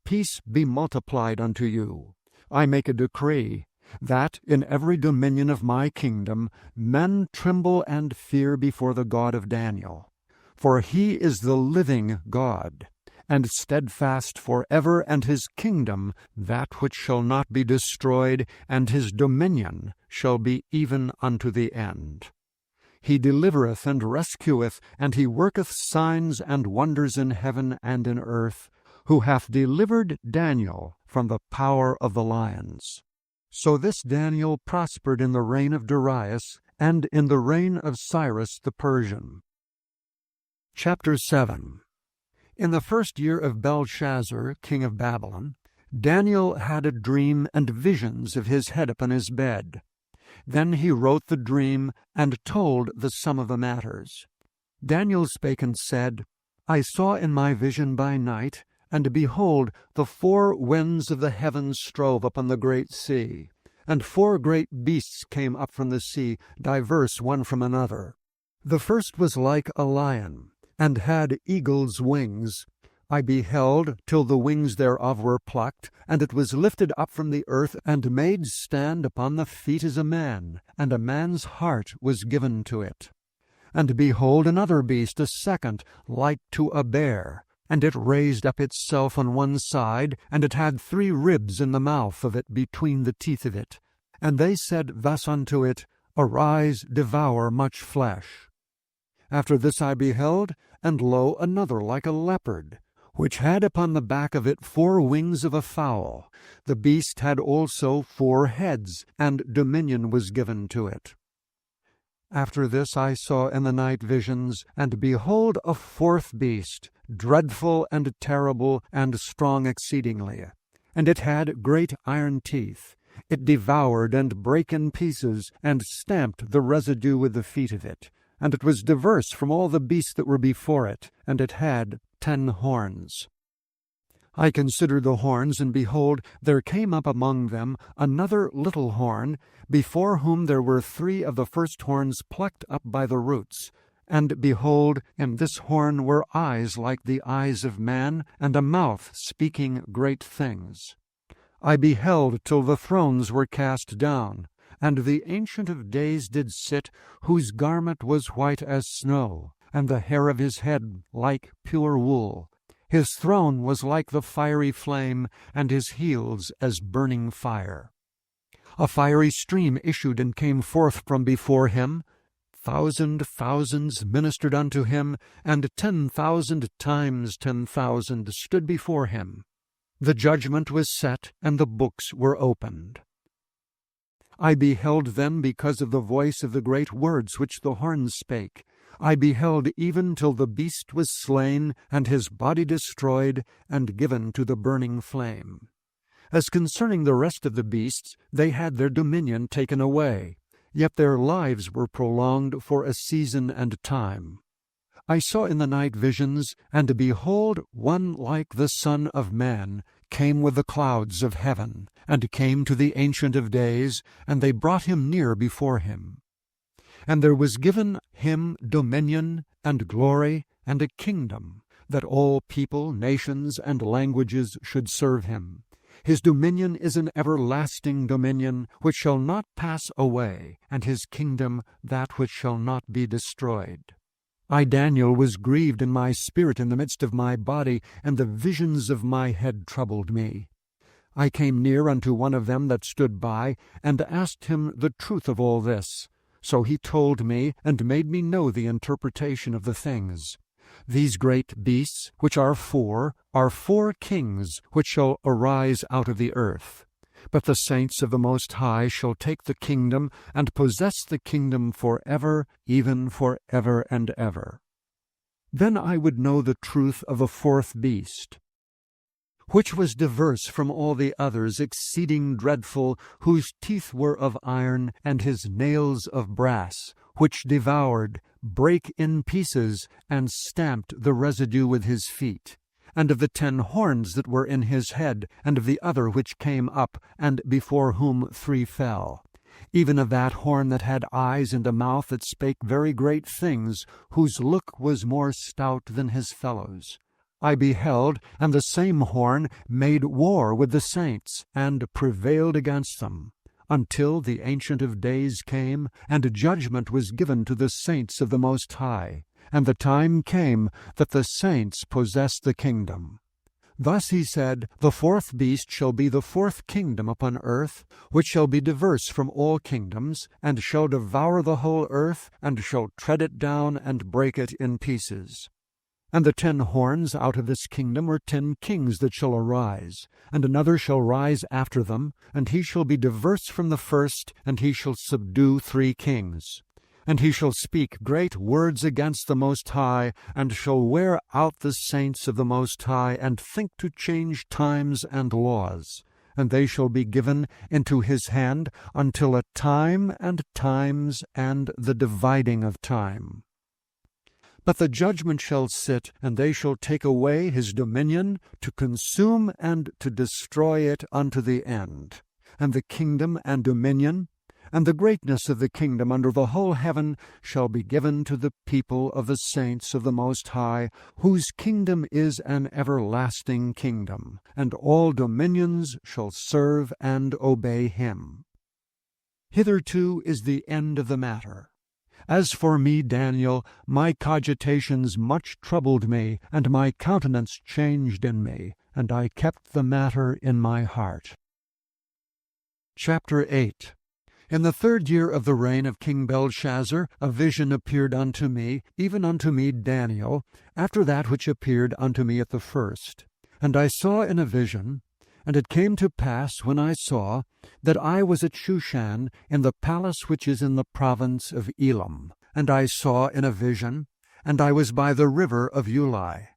Peace be multiplied unto you. I make a decree, that in every dominion of my kingdom men tremble and fear before the God of Daniel. For he is the living God, and steadfast for ever, and his kingdom that which shall not be destroyed, and his dominion shall be even unto the end. He delivereth and rescueth, and he worketh signs and wonders in heaven and in earth, who hath delivered Daniel from the power of the lions. So this Daniel prospered in the reign of Darius, and in the reign of Cyrus the Persian. Chapter 7. In the first year of Belshazzar, king of Babylon, Daniel had a dream and visions of his head upon his bed. Then he wrote the dream, and told the sum of the matters. Daniel spake and said, I saw in my vision by night, and behold, the four winds of the heavens strove upon the great sea, and four great beasts came up from the sea, diverse one from another. The first was like a lion, and had eagle's wings. I beheld till the wings thereof were plucked, and it was lifted up from the earth, and made stand upon the feet as a man, and a man's heart was given to it. And behold, another beast, a second, like to a bear, and it raised up itself on one side, and it had 3 ribs in the mouth of it between the teeth of it. And they said thus unto it, Arise, devour much flesh. After this I beheld, and lo, another like a leopard, which had upon the back of it 4 wings of a fowl. The beast had also 4 heads, and dominion was given to it. After this I saw in the night visions, and behold, a 4th beast, dreadful and terrible, and strong exceedingly. And it had great iron teeth. It devoured and brake in pieces, and stamped the residue with the feet of it. And it was diverse from all the beasts that were before it, and it had 10 horns. I considered the horns, and behold, there came up among them another little horn, before whom there were 3 of the first horns plucked up by the roots. And behold, in this horn were eyes like the eyes of man, and a mouth speaking great things. I beheld till the thrones were cast down, and the Ancient of Days did sit, whose garment was white as snow, and the hair of his head like pure wool. His throne was like the fiery flame, and his heels as burning fire. A fiery stream issued and came forth from before him. 1,000 thousands ministered unto him, and 10,000 times 10,000 stood before him. The judgment was set, and the books were opened. I beheld them because of the voice of the great words which the horns spake. I beheld even till the beast was slain, and his body destroyed, and given to the burning flame. As concerning the rest of the beasts, they had their dominion taken away, yet their lives were prolonged for a season and time. I saw in the night visions, and behold, one like the Son of Man came with the clouds of heaven, and came to the Ancient of Days, and they brought him near before him. And there was given him dominion, and glory, and a kingdom, that all people, nations, and languages should serve him. His dominion is an everlasting dominion, which shall not pass away, and his kingdom that which shall not be destroyed. I, Daniel, was grieved in my spirit in the midst of my body, and the visions of my head troubled me. I came near unto one of them that stood by, and asked him the truth of all this. So he told me, and made me know the interpretation of the things. These great beasts, which are 4 kings, which shall arise out of the earth. But the saints of the Most High shall take the kingdom, and possess the kingdom forever, even forever and ever. Then I would know the truth of a 4th beast, which was diverse from all the others, exceeding dreadful, whose teeth were of iron, and his nails of brass, which devoured, brake in pieces, and stamped the residue with his feet. And of the 10 horns that were in his head, and of the other which came up, and before whom 3 fell. Even of that horn that had eyes and a mouth that spake very great things, whose look was more stout than his fellows. I beheld, and the same horn made war with the saints, and prevailed against them, until the Ancient of Days came, and judgment was given to the saints of the Most High. And the time came that the saints possessed the kingdom. Thus he said, the 4th beast shall be the 4th kingdom upon earth, which shall be diverse from all kingdoms, and shall devour the whole earth, and shall tread it down, and break it in pieces. And the 10 horns out of this kingdom are 10 kings that shall arise, and another shall rise after them, and he shall be diverse from the first, and he shall subdue 3 kings. And he shall speak great words against the Most High, and shall wear out the saints of the Most High, and think to change times and laws. And they shall be given into his hand until a time and times and the dividing of time. But the judgment shall sit, and they shall take away his dominion, to consume and to destroy it unto the end. And the kingdom and dominion, and the greatness of the kingdom under the whole heaven shall be given to the people of the saints of the Most High, whose kingdom is an everlasting kingdom, and all dominions shall serve and obey him. Hitherto is the end of the matter. As for me, Daniel, my cogitations much troubled me, and my countenance changed in me, and I kept the matter in my heart. Chapter 8. In the 3rd year of the reign of King Belshazzar, a vision appeared unto me, even unto me Daniel, after that which appeared unto me at the first. And I saw in a vision, and it came to pass, when I saw, that I was at Shushan, in the palace which is in the province of Elam. And I saw in a vision, and I was by the river of Ulai.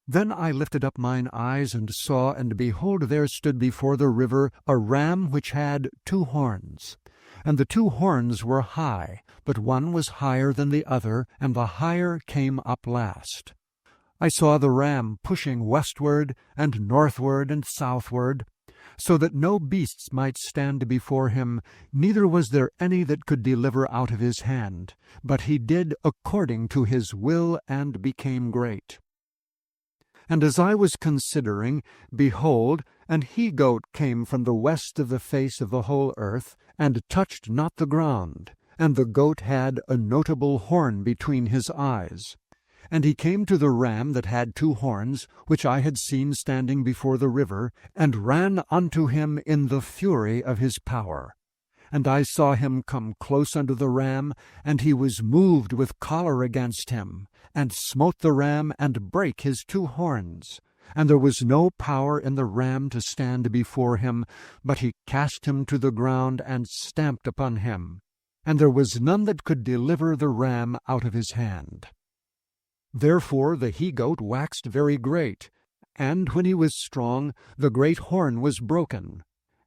Then I lifted up mine eyes, and saw, and behold, there stood before the river a ram which had 2 horns. And the 2 horns were high, but one was higher than the other, and the higher came up last. I saw the ram pushing westward, and northward, and southward, so that no beasts might stand before him, neither was there any that could deliver out of his hand. But he did according to his will, and became great. And as I was considering, behold, an he-goat came from the west of the face of the whole earth, and touched not the ground. And the goat had a notable horn between his eyes. And he came to the ram that had 2 horns, which I had seen standing before the river, and ran unto him in the fury of his power. And I saw him come close unto the ram, and he was moved with choler against him, and smote the ram, and brake his 2 horns. And there was no power in the ram to stand before him, but he cast him to the ground, and stamped upon him. And there was none that could deliver the ram out of his hand. Therefore the he-goat waxed very great, and when he was strong, the great horn was broken.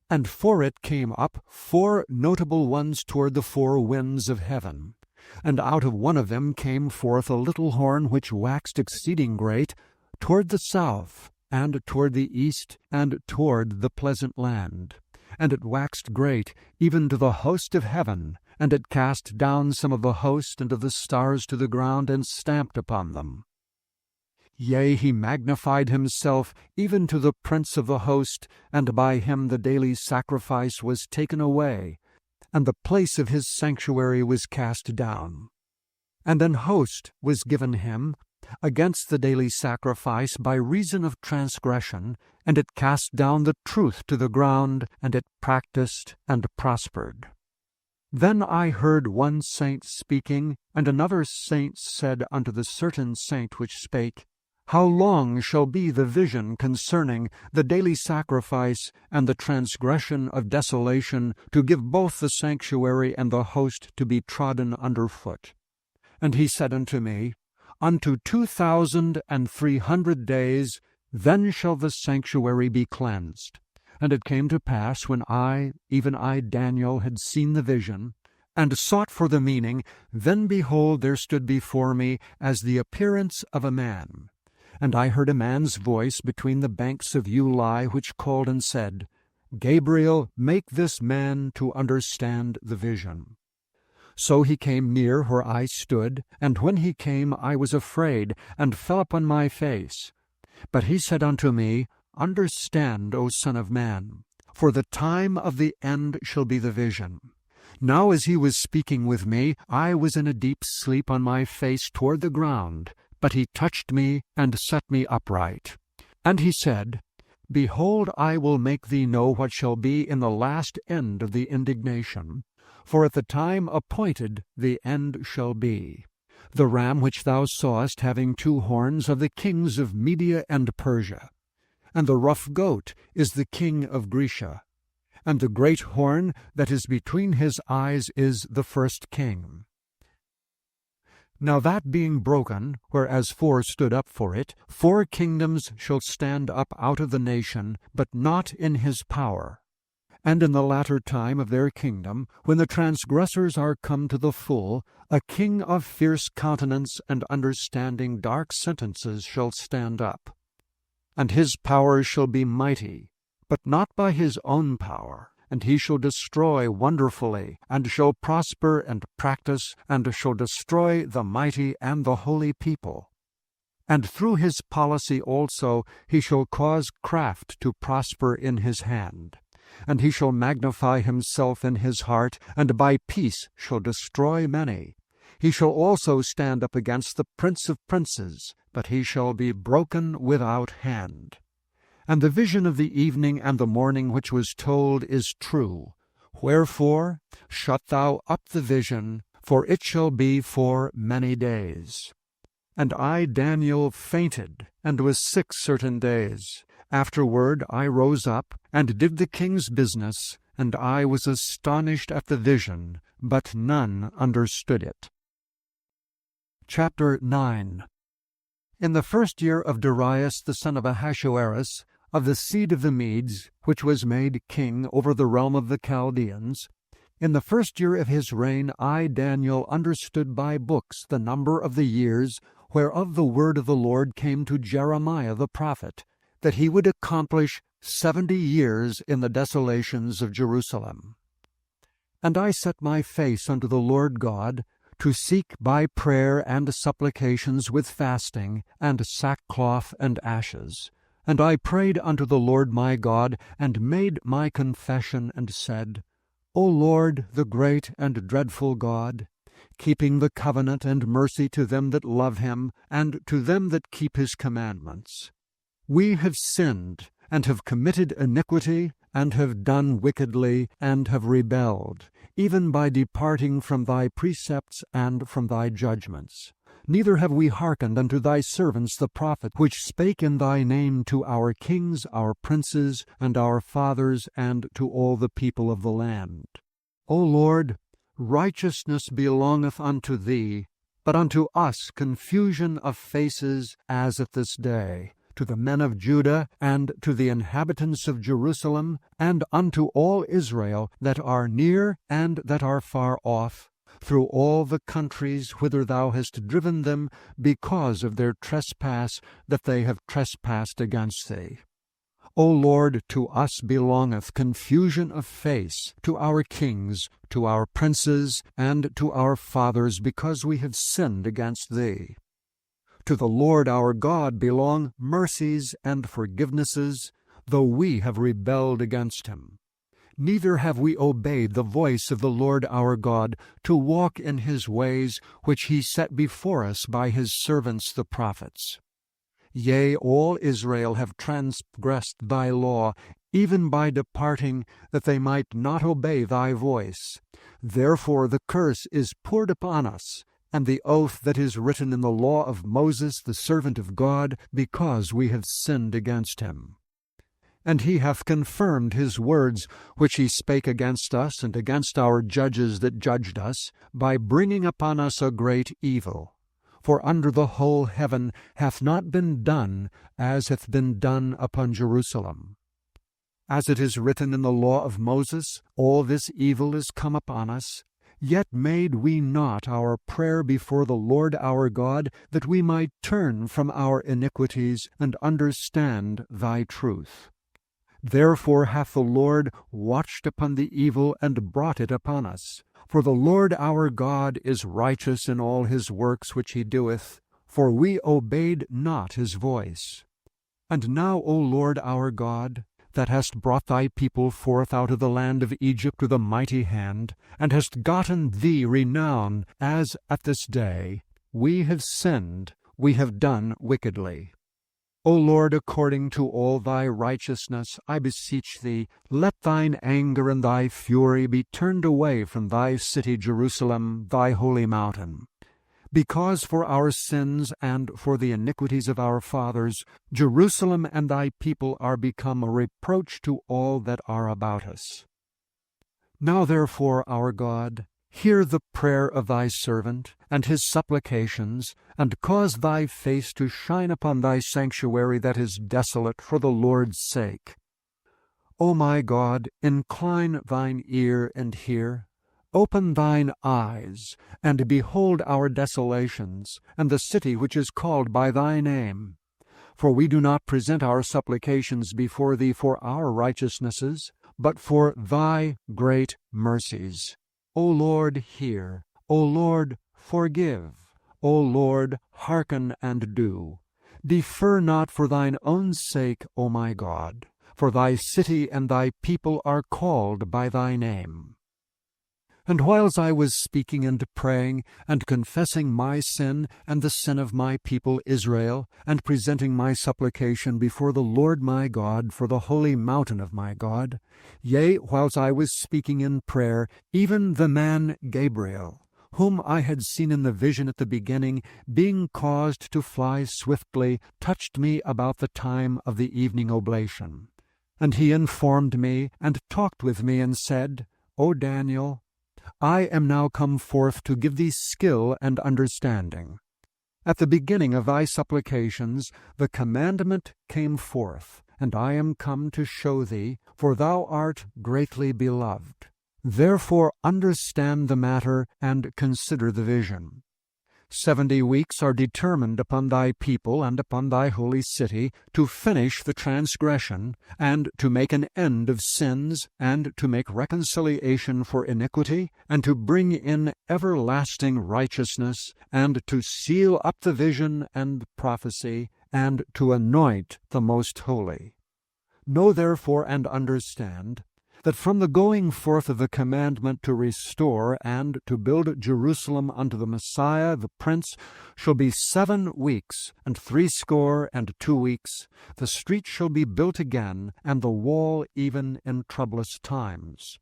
And for it came up 4 notable ones toward the 4 winds of heaven. And out of one of them came forth a little horn which waxed exceeding great, toward the south, and toward the east, and toward the pleasant land. And it waxed great, even to the host of heaven, and it cast down some of the host and of the stars to the ground, and stamped upon them. Yea, he magnified himself even to the prince of the host, and by him the daily sacrifice was taken away, and the place of his sanctuary was cast down. And an host was given him against the daily sacrifice by reason of transgression, and it cast down the truth to the ground, and it practiced and prospered. Then I heard one saint speaking, and another saint said unto the certain saint which spake, How long shall be the vision concerning the daily sacrifice and the transgression of desolation, to give both the sanctuary and the host to be trodden under foot? And he said unto me, Unto 2,300 days, then shall the sanctuary be cleansed. And it came to pass, when I, even I Daniel, had seen the vision, and sought for the meaning, then behold, there stood before me as the appearance of a man. And I heard a man's voice between the banks of Ulai, which called and said, Gabriel, make this man to understand the vision. So he came near where I stood, and when he came I was afraid, and fell upon my face. But he said unto me, Understand, O Son of Man, for the time of the end shall be the vision. Now as he was speaking with me, I was in a deep sleep on my face toward the ground, but he touched me and set me upright. And he said, Behold, I will make thee know what shall be in the last end of the indignation. For at the time appointed the end shall be. The ram which thou sawest having 2 horns of the kings of Media and Persia. And the rough goat is the king of Grecia. And the great horn that is between his eyes is the first king. Now that being broken, whereas 4 stood up for it, 4 kingdoms shall stand up out of the nation, but not in his power. And in the latter time of their kingdom, when the transgressors are come to the full, a king of fierce countenance and understanding dark sentences shall stand up. And his power shall be mighty, but not by his own power. And he shall destroy wonderfully, and shall prosper and practice, and shall destroy the mighty and the holy people. And through his policy also he shall cause craft to prosper in his hand. And he shall magnify himself in his heart, and by peace shall destroy many. He shall also stand up against the prince of princes, but he shall be broken without hand. And the vision of the evening and the morning which was told is true. Wherefore shut thou up the vision, for it shall be for many days. And I, Daniel, fainted, and was sick certain days. Afterward I rose up, and did the king's business, and I was astonished at the vision, but none understood it. Chapter 9. In the 1st year of Darius the son of Ahasuerus, of the seed of the Medes, which was made king over the realm of the Chaldeans, in the 1st year of his reign I, Daniel, understood by books the number of the years whereof the word of the Lord came to Jeremiah the prophet, that he would accomplish 70 years in the desolations of Jerusalem. And I set my face unto the Lord God, to seek by prayer and supplications with fasting, and sackcloth and ashes. And I prayed unto the Lord my God, and made my confession, and said, O Lord, the great and dreadful God, keeping the covenant and mercy to them that love him, and to them that keep his commandments. We have sinned, and have committed iniquity, and have done wickedly, and have rebelled, even by departing from thy precepts and from thy judgments. Neither have we hearkened unto thy servants the prophets, which spake in thy name to our kings, our princes, and our fathers, and to all the people of the land. O Lord, righteousness belongeth unto thee, but unto us confusion of faces as at this day, to the men of Judah, and to the inhabitants of Jerusalem, and unto all Israel that are near and that are far off, through all the countries whither thou hast driven them, because of their trespass that they have trespassed against thee. O Lord, to us belongeth confusion of face, to our kings, to our princes, and to our fathers, because we have sinned against thee. To the Lord our God belong mercies and forgivenesses, though we have rebelled against him. Neither have we obeyed the voice of the Lord our God, to walk in his ways, which he set before us by his servants the prophets. Yea, all Israel have transgressed thy law, even by departing, that they might not obey thy voice. Therefore the curse is poured upon us, and the oath that is written in the law of Moses the servant of God, because we have sinned against him. And he hath confirmed his words which he spake against us and against our judges that judged us, by bringing upon us a great evil. For under the whole heaven hath not been done as hath been done upon Jerusalem. As it is written in the law of Moses, all this evil is come upon us, yet made we not our prayer before the Lord our God, that we might turn from our iniquities and understand thy truth. Therefore hath the Lord watched upon the evil and brought it upon us. For the Lord our God is righteous in all his works which he doeth, for we obeyed not his voice. And now, O Lord our God, that hast brought thy people forth out of the land of Egypt with a mighty hand, and hast gotten thee renown, as at this day, we have sinned, we have done wickedly. O Lord, according to all thy righteousness, I beseech thee, let thine anger and thy fury be turned away from thy city Jerusalem, thy holy mountain. Because for our sins and for the iniquities of our fathers, Jerusalem and thy people are become a reproach to all that are about us. Now therefore, our God, hear the prayer of thy servant and his supplications, and cause thy face to shine upon thy sanctuary that is desolate for the Lord's sake. O my God, incline thine ear and hear. Open thine eyes, and behold our desolations, and the city which is called by thy name. For we do not present our supplications before thee for our righteousnesses, but for thy great mercies. O Lord, hear. O Lord, forgive. O Lord, hearken and do. Defer not for thine own sake, O my God, for thy city and thy people are called by thy name. And whiles I was speaking and praying, and confessing my sin and the sin of my people Israel, and presenting my supplication before the Lord my God for the holy mountain of my God, yea, whiles I was speaking in prayer, even the man Gabriel, whom I had seen in the vision at the beginning, being caused to fly swiftly, touched me about the time of the evening oblation. And he informed me, and talked with me, and said, O Daniel, I am now come forth to give thee skill and understanding. At the beginning of thy supplications the commandment came forth, and I am come to show thee, for thou art greatly beloved. Therefore understand the matter, and consider the vision. 70 weeks are determined upon thy people and upon thy holy city, to finish the transgression, and to make an end of sins, and to make reconciliation for iniquity, and to bring in everlasting righteousness, and to seal up the vision and prophecy, and to anoint the most holy. Know therefore and understand, that from the going forth of the commandment to restore and to build Jerusalem unto the Messiah the Prince shall be 7 weeks, and 62 weeks. The street shall be built again, and the wall even in troublous times.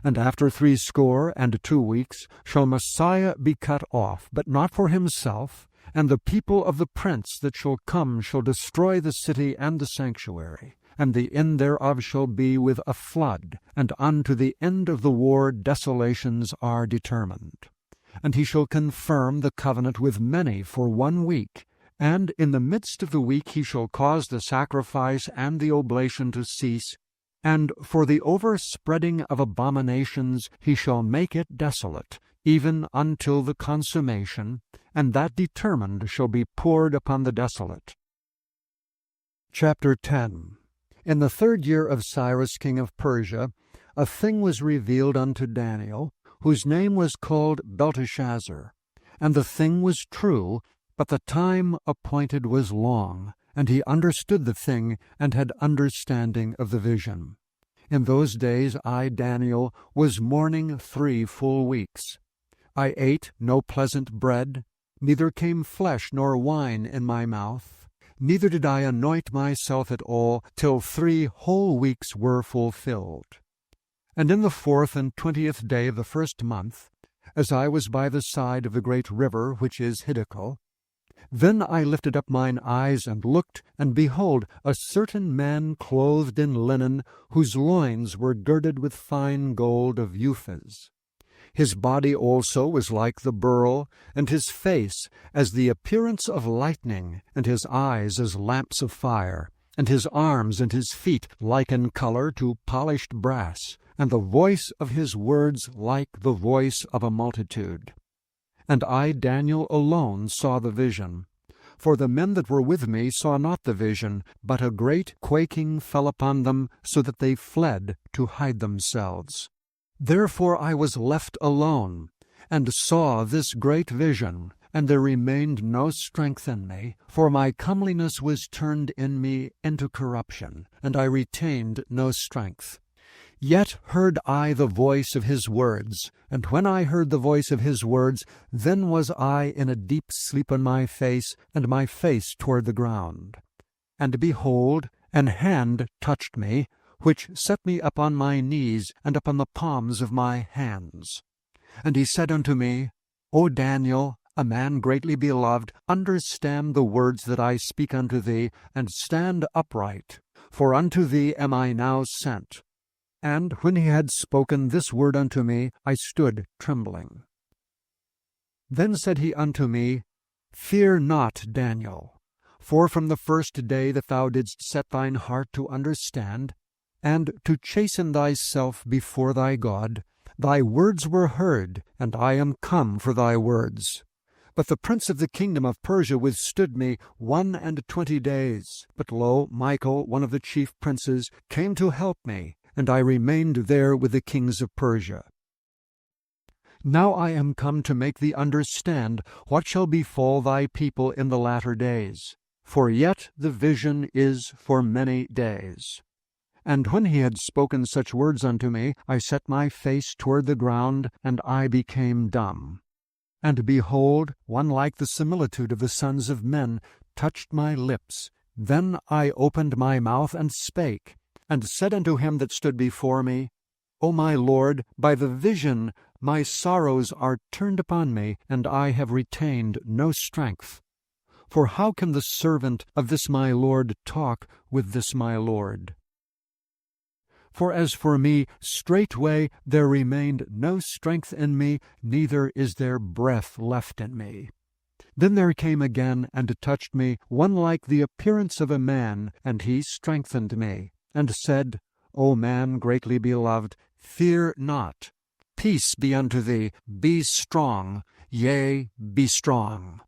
And after 62 weeks shall Messiah be cut off, but not for himself, and the people of the Prince that shall come shall destroy the city and the sanctuary. And the end thereof shall be with a flood, and unto the end of the war desolations are determined. And he shall confirm the covenant with many for 1 week, and in the midst of the week he shall cause the sacrifice and the oblation to cease, and for the overspreading of abominations he shall make it desolate, even until the consummation, and that determined shall be poured upon the desolate. Chapter 10. In the 3rd year of Cyrus king of Persia, a thing was revealed unto Daniel, whose name was called Belteshazzar. And the thing was true, but the time appointed was long, and he understood the thing, and had understanding of the vision. In those days I, Daniel, was mourning 3 full weeks. I ate no pleasant bread, neither came flesh nor wine in my mouth. Neither did I anoint myself at all, till 3 whole weeks were fulfilled. And in the 24th day of the 1st month, as I was by the side of the great river which is Hiddekel, then I lifted up mine eyes and looked, and behold, a certain man clothed in linen, whose loins were girded with fine gold of Uphaz. His body also was like the beryl, and his face as the appearance of lightning, and his eyes as lamps of fire, and his arms and his feet like in color to polished brass, and the voice of his words like the voice of a multitude. And I, Daniel, alone saw the vision. For the men that were with me saw not the vision, but a great quaking fell upon them, so that they fled to hide themselves. Therefore I was left alone, and saw this great vision, and there remained no strength in me, for my comeliness was turned in me into corruption, and I retained no strength. Yet heard I the voice of his words, and when I heard the voice of his words, then was I in a deep sleep on my face, and my face toward the ground. And behold, an hand touched me, which set me up on my knees, and upon the palms of my hands. And he said unto me, O Daniel, a man greatly beloved, understand the words that I speak unto thee, and stand upright, for unto thee am I now sent. And when he had spoken this word unto me, I stood trembling. Then said he unto me, Fear not, Daniel, for from the first day that thou didst set thine heart to understand, and to chasten thyself before thy God, thy words were heard, and I am come for thy words. But the prince of the kingdom of Persia withstood me 21 days. But lo, Michael, one of the chief princes, came to help me, and I remained there with the kings of Persia. Now I am come to make thee understand what shall befall thy people in the latter days. For yet the vision is for many days. And when he had spoken such words unto me, I set my face toward the ground, and I became dumb. And behold, one like the similitude of the sons of men touched my lips. Then I opened my mouth and spake, and said unto him that stood before me, O my Lord, by the vision my sorrows are turned upon me, and I have retained no strength. For how can the servant of this my Lord talk with this my Lord? For as for me, straightway there remained no strength in me, neither is there breath left in me. Then there came again and touched me one like the appearance of a man, and he strengthened me, and said, O man greatly beloved, fear not. Peace be unto thee, be strong, yea, be strong.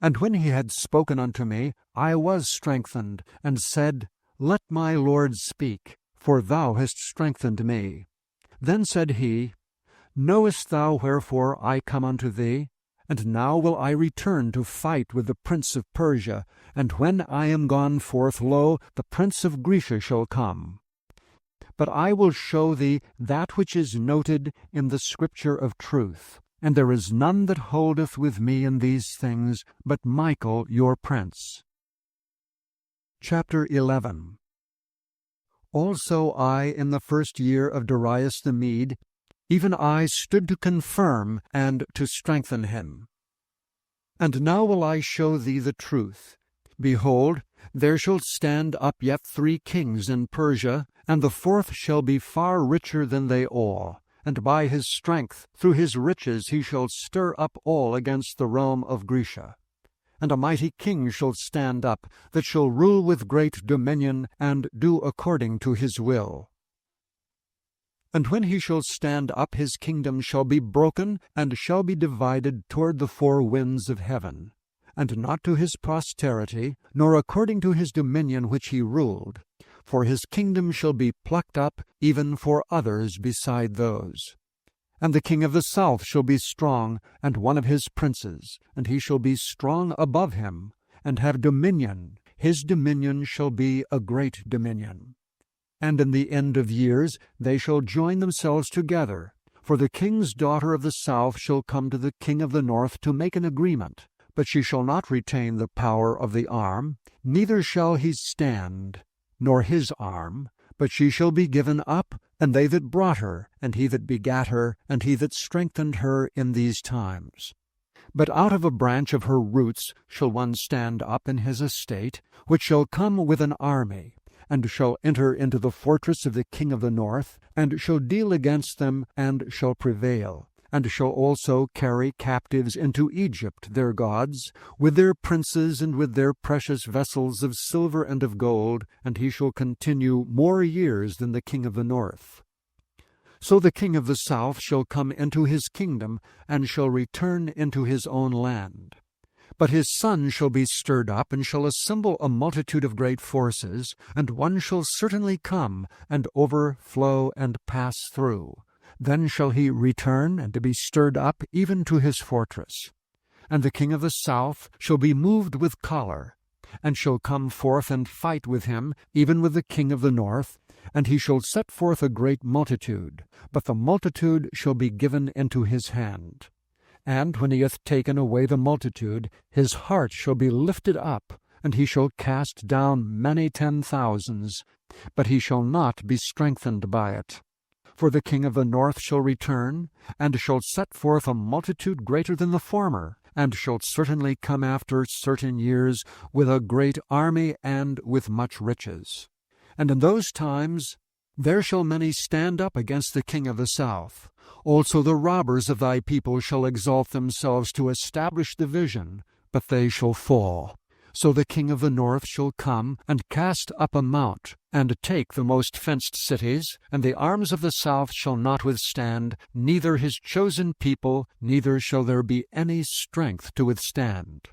And when he had spoken unto me, I was strengthened, and said, Let my Lord speak, for thou hast strengthened me. Then said he, Knowest thou wherefore I come unto thee? And now will I return to fight with the prince of Persia, and when I am gone forth, lo, the prince of Grecia shall come. But I will show thee that which is noted in the scripture of truth, and there is none that holdeth with me in these things, but Michael your prince. Chapter 11. Also I, in the 1st year of Darius the Mede, even I stood to confirm and to strengthen him. And now will I show thee the truth. Behold, there shall stand up yet 3 kings in Persia, and the 4th shall be far richer than they all. And by his strength, through his riches, he shall stir up all against the realm of Grecia. And a mighty king shall stand up, that shall rule with great dominion, and do according to his will. And when he shall stand up, his kingdom shall be broken, and shall be divided toward the 4 winds of heaven, and not to his posterity, nor according to his dominion which he ruled. For his kingdom shall be plucked up, even for others beside those. And the king of the south shall be strong, and one of his princes, and he shall be strong above him, and have dominion. His dominion shall be a great dominion. And in the end of years they shall join themselves together. For the king's daughter of the south shall come to the king of the north to make an agreement, but she shall not retain the power of the arm, neither shall he stand, nor his arm, But she shall be given up, and they that brought her, and he that begat her, and he that strengthened her in these times. But out of a branch of her roots shall one stand up in his estate, which shall come with an army, and shall enter into the fortress of the king of the north, and shall deal against them, and shall prevail, and shall also carry captives into Egypt their gods, with their princes and with their precious vessels of silver and of gold, and he shall continue more years than the king of the north. So the king of the south shall come into his kingdom, and shall return into his own land. But his son shall be stirred up, and shall assemble a multitude of great forces, and one shall certainly come, and overflow and pass through. Then shall he return, and be stirred up even to his fortress. And the king of the south shall be moved with choler, and shall come forth and fight with him, even with the king of the north, and he shall set forth a great multitude, but the multitude shall be given into his hand. And when he hath taken away the multitude, his heart shall be lifted up, and he shall cast down many 10,000s, but he shall not be strengthened by it. For the king of the north shall return, and shall set forth a multitude greater than the former, and shall certainly come after certain years with a great army and with much riches. And in those times there shall many stand up against the king of the south. Also the robbers of thy people shall exalt themselves to establish the vision, but they shall fall. So the king of the north shall come, and cast up a mount, and take the most fenced cities, and the arms of the south shall not withstand, neither his chosen people, neither shall there be any strength to withstand.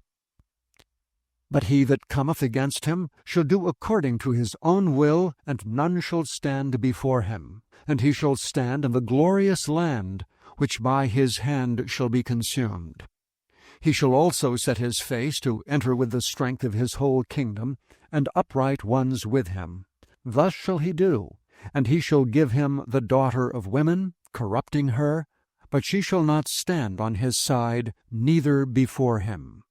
But he that cometh against him shall do according to his own will, and none shall stand before him. And he shall stand in the glorious land, which by his hand shall be consumed. He shall also set his face to enter with the strength of his whole kingdom, and upright ones with him. Thus shall he do, and he shall give him the daughter of women, corrupting her, but she shall not stand on his side, neither before him.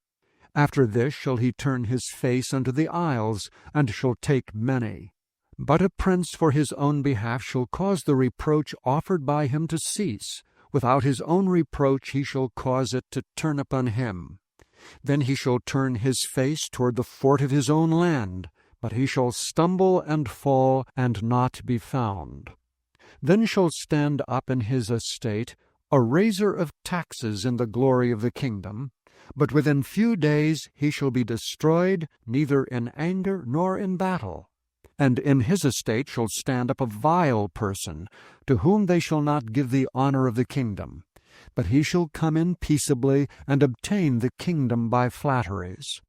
After this shall he turn his face unto the isles, and shall take many. But a prince for his own behalf shall cause the reproach offered by him to cease. Without his own reproach he shall cause it to turn upon him. Then he shall turn his face toward the fort of his own land, but he shall stumble and fall, and not be found. Then shall stand up in his estate a raiser of taxes in the glory of the kingdom, but within few days he shall be destroyed, neither in anger nor in battle. And in his estate shall stand up a vile person, to whom they shall not give the honor of the kingdom. But he shall come in peaceably, and obtain the kingdom by flatteries.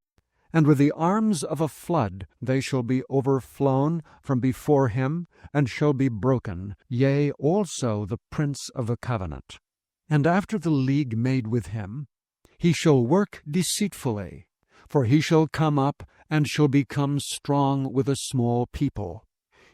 And with the arms of a flood they shall be overflown from before him, and shall be broken, yea, also the prince of the covenant. And after the league made with him, he shall work deceitfully, for he shall come up, and shall become strong with a small people.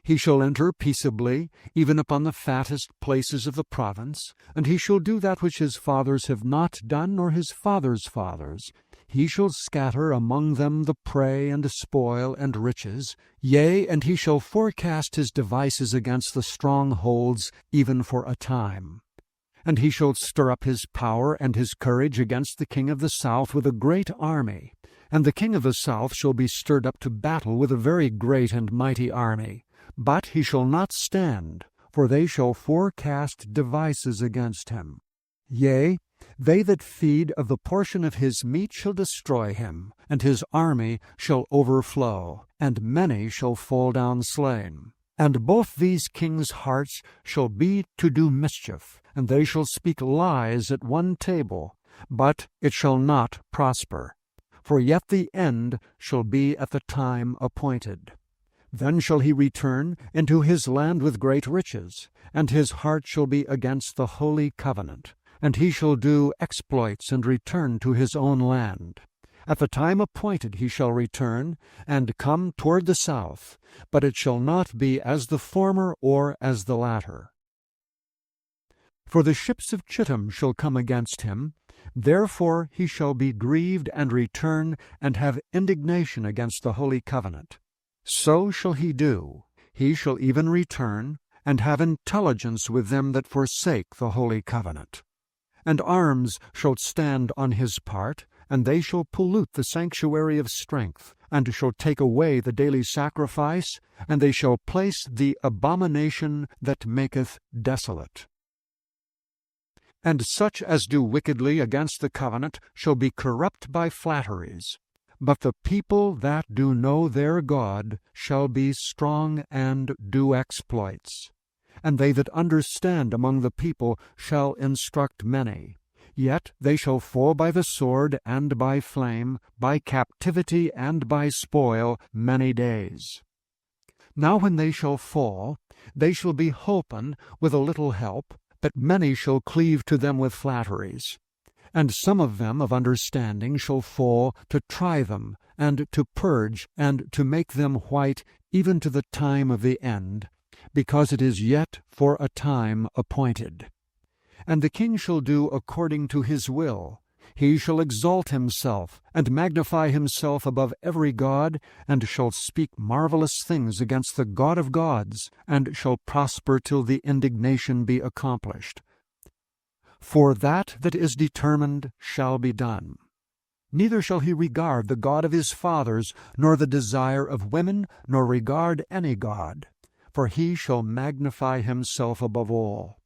He shall enter peaceably, even upon the fattest places of the province, and he shall do that which his fathers have not done, nor his fathers' fathers. He shall scatter among them the prey and spoil and riches, yea, and he shall forecast his devices against the strongholds, even for a time. And he shall stir up his power and his courage against the king of the south with a great army. And the king of the south shall be stirred up to battle with a very great and mighty army. But he shall not stand, for they shall forecast devices against him. Yea, they that feed of the portion of his meat shall destroy him, and his army shall overflow, and many shall fall down slain. And both these kings' hearts shall be to do mischief, and they shall speak lies at one table, but it shall not prosper. For yet the end shall be at the time appointed. Then shall he return into his land with great riches, and his heart shall be against the holy covenant, and he shall do exploits and return to his own land. At the time appointed he shall return, and come toward the south, but it shall not be as the former or as the latter. For the ships of Chittim shall come against him, therefore he shall be grieved and return, and have indignation against the holy covenant. So shall he do. he shall even return, and have intelligence with them that forsake the holy covenant. And arms shall stand on his part, and they shall pollute the sanctuary of strength, and shall take away the daily sacrifice, and they shall place the abomination that maketh desolate. And such as do wickedly against the covenant shall be corrupt by flatteries. But the people that do know their God shall be strong and do exploits. And they that understand among the people shall instruct many. Yet they shall fall by the sword and by flame, by captivity and by spoil many days. Now when they shall fall, they shall be holpen with a little help, but many shall cleave to them with flatteries. And some of them of understanding shall fall to try them, and to purge, and to make them white, even to the time of the end, because it is yet for a time appointed. And the king shall do according to his will. He shall exalt himself, and magnify himself above every god, and shall speak marvelous things against the God of gods, and shall prosper till the indignation be accomplished. For that is determined shall be done. Neither shall he regard the God of his fathers, nor the desire of women, nor regard any god, for he shall magnify himself above all.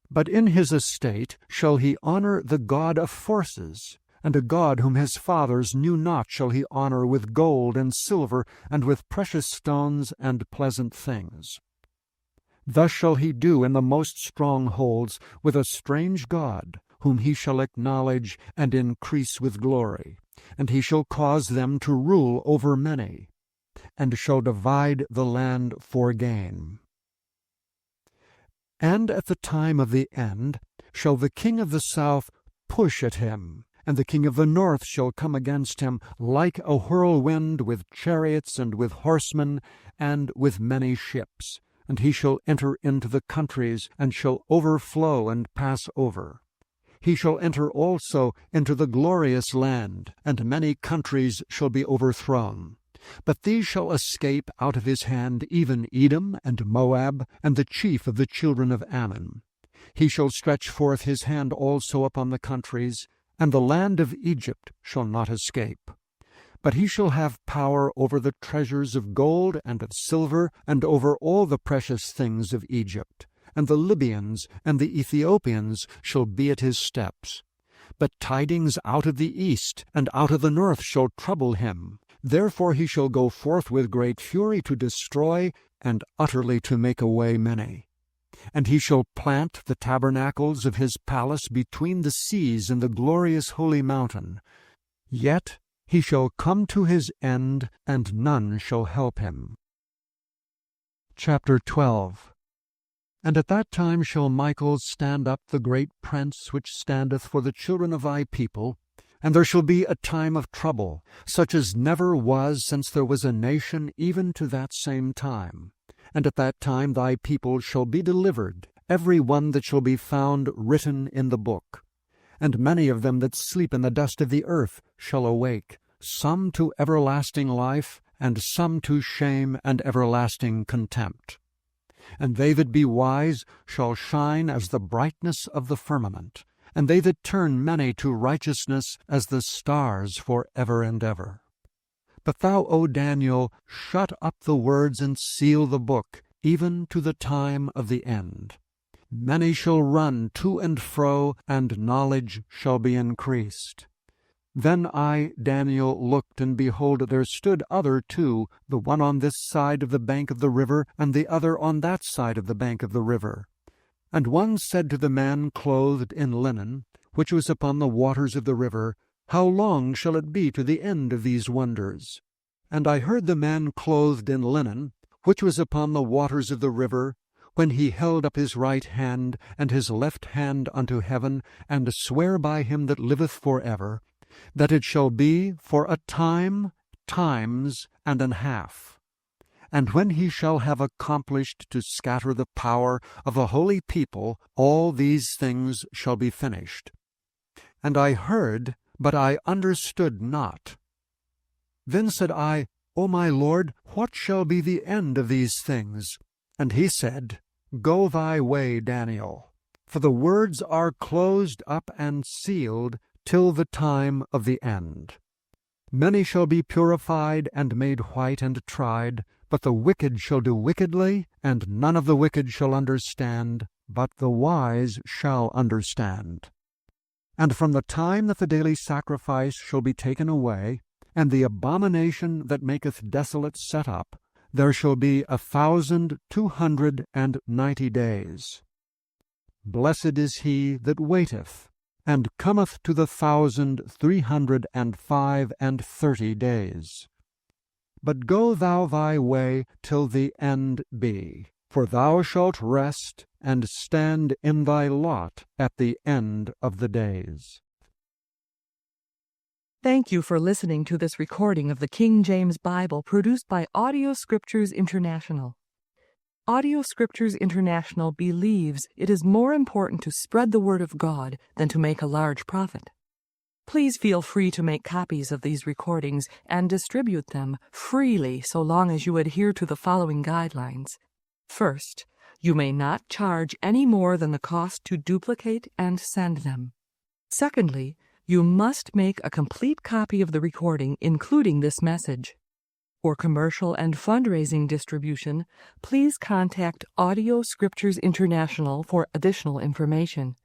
But in his estate shall he honor the God of forces, and a God whom his fathers knew not shall he honor with gold and silver, and with precious stones and pleasant things. Thus shall he do in the most strongholds with a strange God, whom he shall acknowledge and increase with glory, and he shall cause them to rule over many, and shall divide the land for gain. And at the time of the end shall the king of the south push at him, and the king of the north shall come against him like a whirlwind, with chariots and with horsemen, and with many ships. And he shall enter into the countries, and shall overflow and pass over. He shall enter also into the glorious land, and many countries shall be overthrown. But these shall escape out of his hand, even Edom and Moab, and the chief of the children of Ammon. He shall stretch forth his hand also upon the countries, and the land of Egypt shall not escape. But he shall have power over the treasures of gold and of silver, and over all the precious things of Egypt. And the Libyans and the Ethiopians shall be at his steps. But tidings out of the east and out of the north shall trouble him. Therefore he shall go forth with great fury to destroy, and utterly to make away many. And he shall plant the tabernacles of his palace between the seas in the glorious holy mountain. Yet he shall come to his end, and none shall help him. Chapter 12. And at that time shall Michael stand up, the great prince which standeth for the children of thy people, and there shall be a time of trouble, such as never was since there was a nation, even to that same time. And at that time thy people shall be delivered, every one that shall be found written in the book. And many of them that sleep in the dust of the earth shall awake, some to everlasting life, and some to shame and everlasting contempt. And they that be wise shall shine as the brightness of the firmament, and they that turn many to righteousness as the stars for ever and ever. But thou, O Daniel, shut up the words and seal the book, even to the time of the end. Many shall run to and fro, and knowledge shall be increased. Then I, Daniel, looked, and behold, there stood other two, the one on this side of the bank of the river, and the other on that side of the bank of the river. And one said to the man clothed in linen, which was upon the waters of the river, How long shall it be to the end of these wonders? And I heard the man clothed in linen, which was upon the waters of the river, when he held up his right hand and his left hand unto heaven, and sware by him that liveth for ever, that it shall be for a time, times, and an half. And when he shall have accomplished to scatter the power of the holy people, all these things shall be finished. And I heard, but I understood not. Then said I, O my Lord, what shall be the end of these things? And he said, Go thy way, Daniel, for the words are closed up and sealed till the time of the end. Many shall be purified and made white and tried, but the wicked shall do wickedly, and none of the wicked shall understand, but the wise shall understand. And from the time that the daily sacrifice shall be taken away, and the abomination that maketh desolate set up, there shall be 1,290 days. Blessed is he that waiteth, and cometh to the 1,330 days. But go thou thy way till the end be, for thou shalt rest and stand in thy lot at the end of the days. Thank you for listening to this recording of the King James Bible produced by Audio Scriptures International. Audio Scriptures International believes it is more important to spread the Word of God than to make a large profit. Please feel free to make copies of these recordings and distribute them freely so long as you adhere to the following guidelines. First, you may not charge any more than the cost to duplicate and send them. Secondly, you must make a complete copy of the recording, including this message. For commercial and fundraising distribution, please contact Audio Scriptures International for additional information.